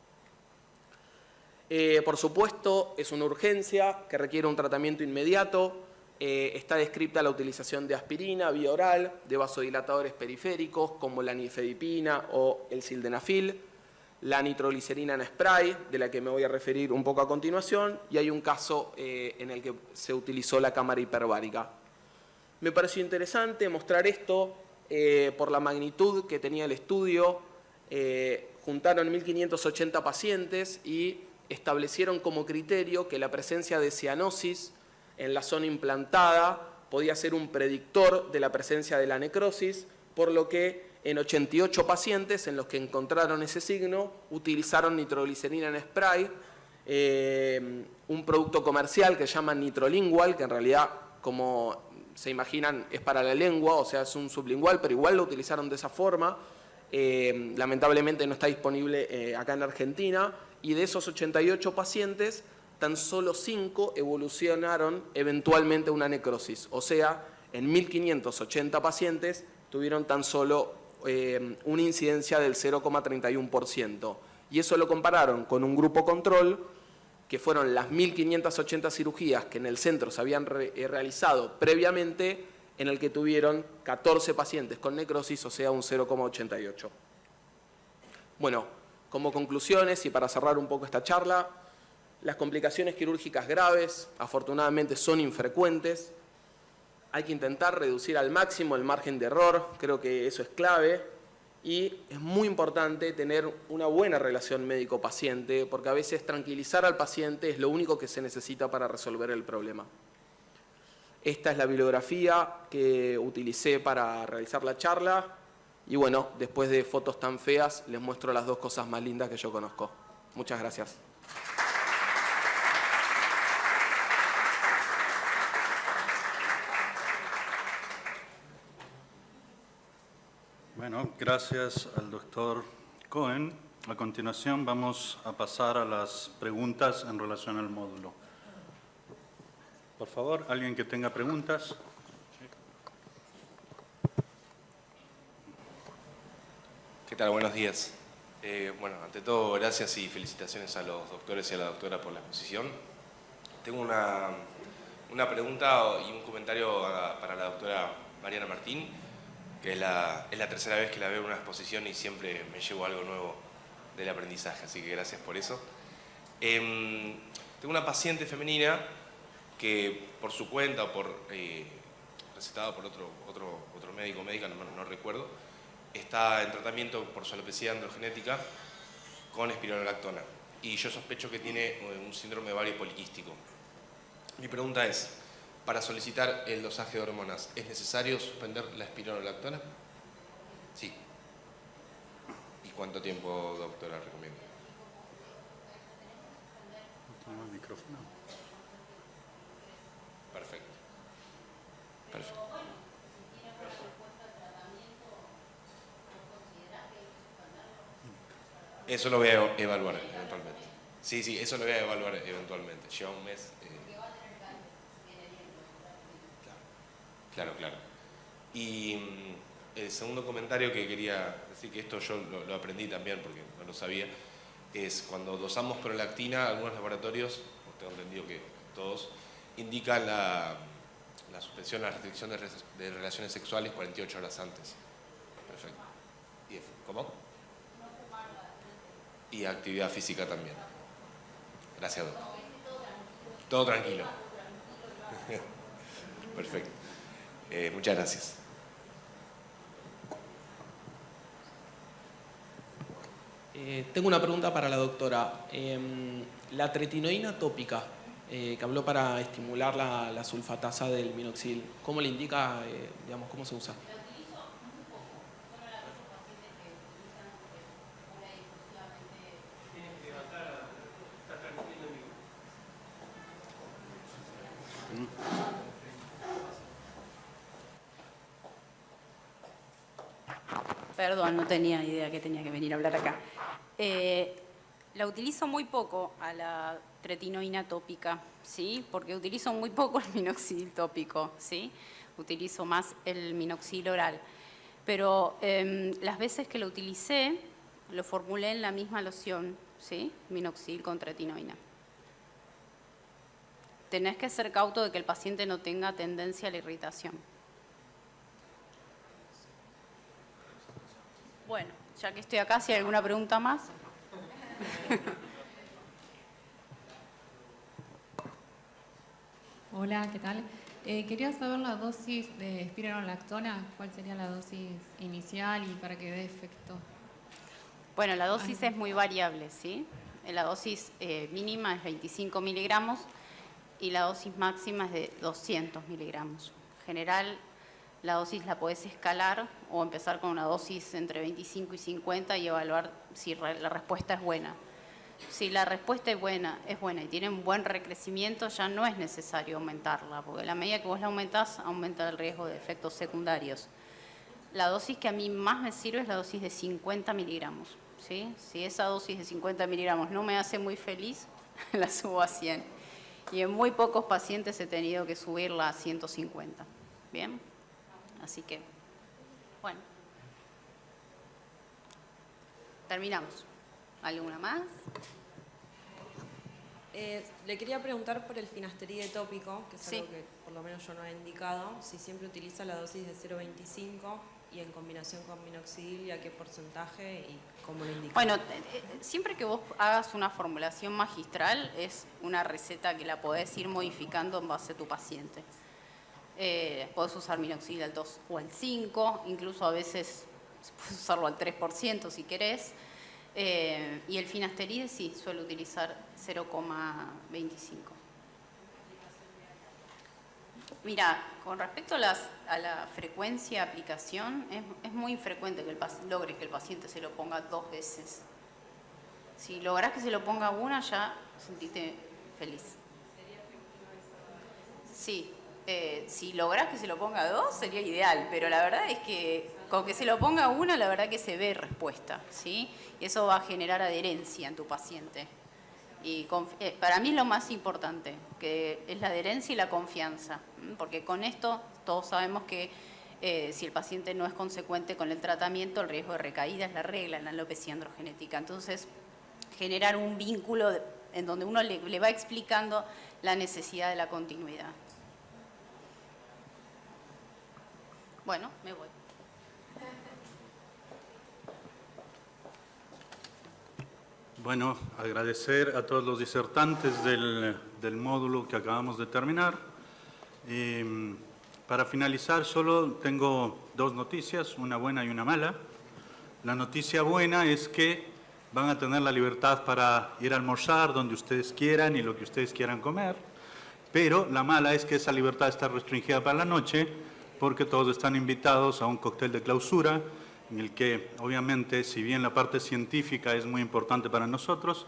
Por supuesto, es una urgencia que requiere un tratamiento inmediato. Está descrita la utilización de aspirina vía oral, de vasodilatadores periféricos como la nifedipina o el sildenafil, la nitroglicerina en spray, de la que me voy a referir un poco a continuación, y hay un caso en el que se utilizó la cámara hiperbárica. Me pareció interesante mostrar esto por la magnitud que tenía el estudio. Juntaron 1.580 pacientes y establecieron como criterio que la presencia de cianosis en la zona implantada podía ser un predictor de la presencia de la necrosis, por lo que en 88 pacientes en los que encontraron ese signo utilizaron nitroglicerina en spray un producto comercial que llaman Nitrolingual, que en realidad, como se imaginan, es para la lengua, o sea, es un sublingual, pero igual lo utilizaron de esa forma. Lamentablemente no está disponible acá en Argentina, y de esos 88 pacientes, tan solo 5 evolucionaron eventualmente a una necrosis. O sea, en 1.580 pacientes tuvieron tan solo una incidencia del 0,31%. Y eso lo compararon con un grupo control, que fueron las 1.580 cirugías que en el centro se habían realizado previamente, en el que tuvieron 14 pacientes con necrosis, o sea, un 0,88. Bueno, como conclusiones y para cerrar un poco esta charla, las complicaciones quirúrgicas graves, afortunadamente, son infrecuentes. Hay que intentar reducir al máximo el margen de error, creo que eso es clave. Y es muy importante tener una buena relación médico-paciente, porque a veces tranquilizar al paciente es lo único que se necesita para resolver el problema. Esta es la bibliografía que utilicé para realizar la charla. Y bueno, después de fotos tan feas, les muestro las dos cosas más lindas que yo conozco. Muchas gracias. Bueno, gracias al doctor Cohen. A continuación vamos a pasar a las preguntas en relación al módulo. Por favor, alguien que tenga preguntas. ¿Qué tal? Buenos días. Bueno, ante todo, gracias y felicitaciones a los doctores y a la doctora por la exposición. Tengo una pregunta y un comentario para la doctora Mariana Martín, que es la tercera vez que la veo en una exposición y siempre me llevo algo nuevo del aprendizaje, así que gracias por eso. Tengo una paciente femenina que por su cuenta o recetado por otro médico o médica, no recuerdo, está en tratamiento por su alopecia androgenética con espironolactona. Y yo sospecho que tiene un síndrome ovario poliquístico. Mi pregunta es, para solicitar el dosaje de hormonas, ¿es necesario suspender la espironolactona? Sí. ¿Y cuánto tiempo, doctora, recomienda? ¿Tenemos el micrófono? Perfecto. Perfecto. Eso lo voy a evaluar eventualmente. Sí, eso lo voy a evaluar eventualmente. Lleva un mes. Claro. Y el segundo comentario que quería decir, que esto yo lo aprendí también porque no lo sabía, es cuando dosamos prolactina, algunos laboratorios, tengo entendido que todos, indican la suspensión, la restricción de relaciones sexuales 48 horas antes. Perfecto. ¿Cómo? Y actividad física también. Gracias, doctor. Todo tranquilo. Perfecto. Muchas gracias. Tengo una pregunta para la doctora. La tretinoína tópica, que habló para estimular la sulfatasa del minoxidil, ¿cómo le indica, digamos, cómo se usa? Perdón, no tenía idea que tenía que venir a hablar acá. La utilizo muy poco a la tretinoína tópica, ¿sí? Porque utilizo muy poco el minoxidil tópico, ¿sí? Utilizo más el minoxidil oral. Pero las veces que lo utilicé, lo formulé en la misma loción, ¿sí? Minoxidil con tretinoína. Tenés que ser cauto de que el paciente no tenga tendencia a la irritación. Bueno, ya que estoy acá, si hay alguna pregunta más. Hola, ¿qué tal? Quería saber la dosis de espironolactona, cuál sería la dosis inicial y para que dé efecto. Bueno, la dosis es muy variable, ¿sí? La dosis mínima es 25 miligramos y la dosis máxima es de 200 miligramos. En general, la dosis la podés escalar o empezar con una dosis entre 25 y 50 y evaluar si la respuesta es buena. Si la respuesta es buena y tiene un buen recrecimiento, ya no es necesario aumentarla, porque a la medida que vos la aumentás, aumenta el riesgo de efectos secundarios. La dosis que a mí más me sirve es la dosis de 50 miligramos, ¿sí? Si esa dosis de 50 miligramos no me hace muy feliz, la subo a 100. Y en muy pocos pacientes he tenido que subirla a 150. ¿Bien? Así que, bueno. Terminamos. ¿Alguna más? Le quería preguntar por el finasteride tópico, que es Sí. algo que por lo menos yo no he indicado, si siempre utiliza la dosis de 0,25 y en combinación con minoxidil, y a qué porcentaje y cómo lo indica. Bueno, siempre que vos hagas una formulación magistral, es una receta que la podés ir modificando en base a tu paciente. Podés usar minoxidil al 2 o al 5, incluso a veces puedes usarlo al 3% si querés. Y el finasteride sí, suele utilizar 0,25. Mira, con respecto a la frecuencia de aplicación, es muy infrecuente que logre que el paciente se lo ponga 2 veces. Si lográs que se lo ponga una, ya sentite feliz. Sí, si lográs que se lo ponga 2, sería ideal, pero la verdad es que con que se lo ponga una, la verdad que se ve respuesta, ¿sí? Y eso va a generar adherencia en tu paciente. Y para mí es lo más importante, que es la adherencia y la confianza, porque con esto todos sabemos que si el paciente no es consecuente con el tratamiento, el riesgo de recaída es la regla en la alopecia androgenética. Entonces, generar un vínculo en donde uno le va explicando la necesidad de la continuidad. Bueno, me voy. Bueno, agradecer a todos los disertantes del módulo que acabamos de terminar. Para finalizar, solo tengo 2 noticias, una buena y una mala. La noticia buena es que van a tener la libertad para ir a almorzar donde ustedes quieran y lo que ustedes quieran comer, pero la mala es que esa libertad está restringida para la noche porque todos están invitados a un cóctel de clausura en el que, obviamente, si bien la parte científica es muy importante para nosotros,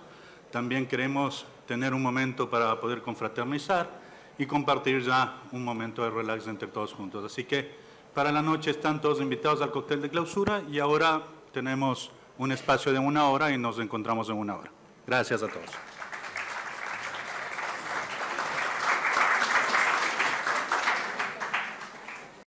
también queremos tener un momento para poder confraternizar y compartir ya un momento de relax entre todos juntos. Así que para la noche están todos invitados al cóctel de clausura y ahora tenemos un espacio de 1 hora y nos encontramos en 1 hora. Gracias a todos.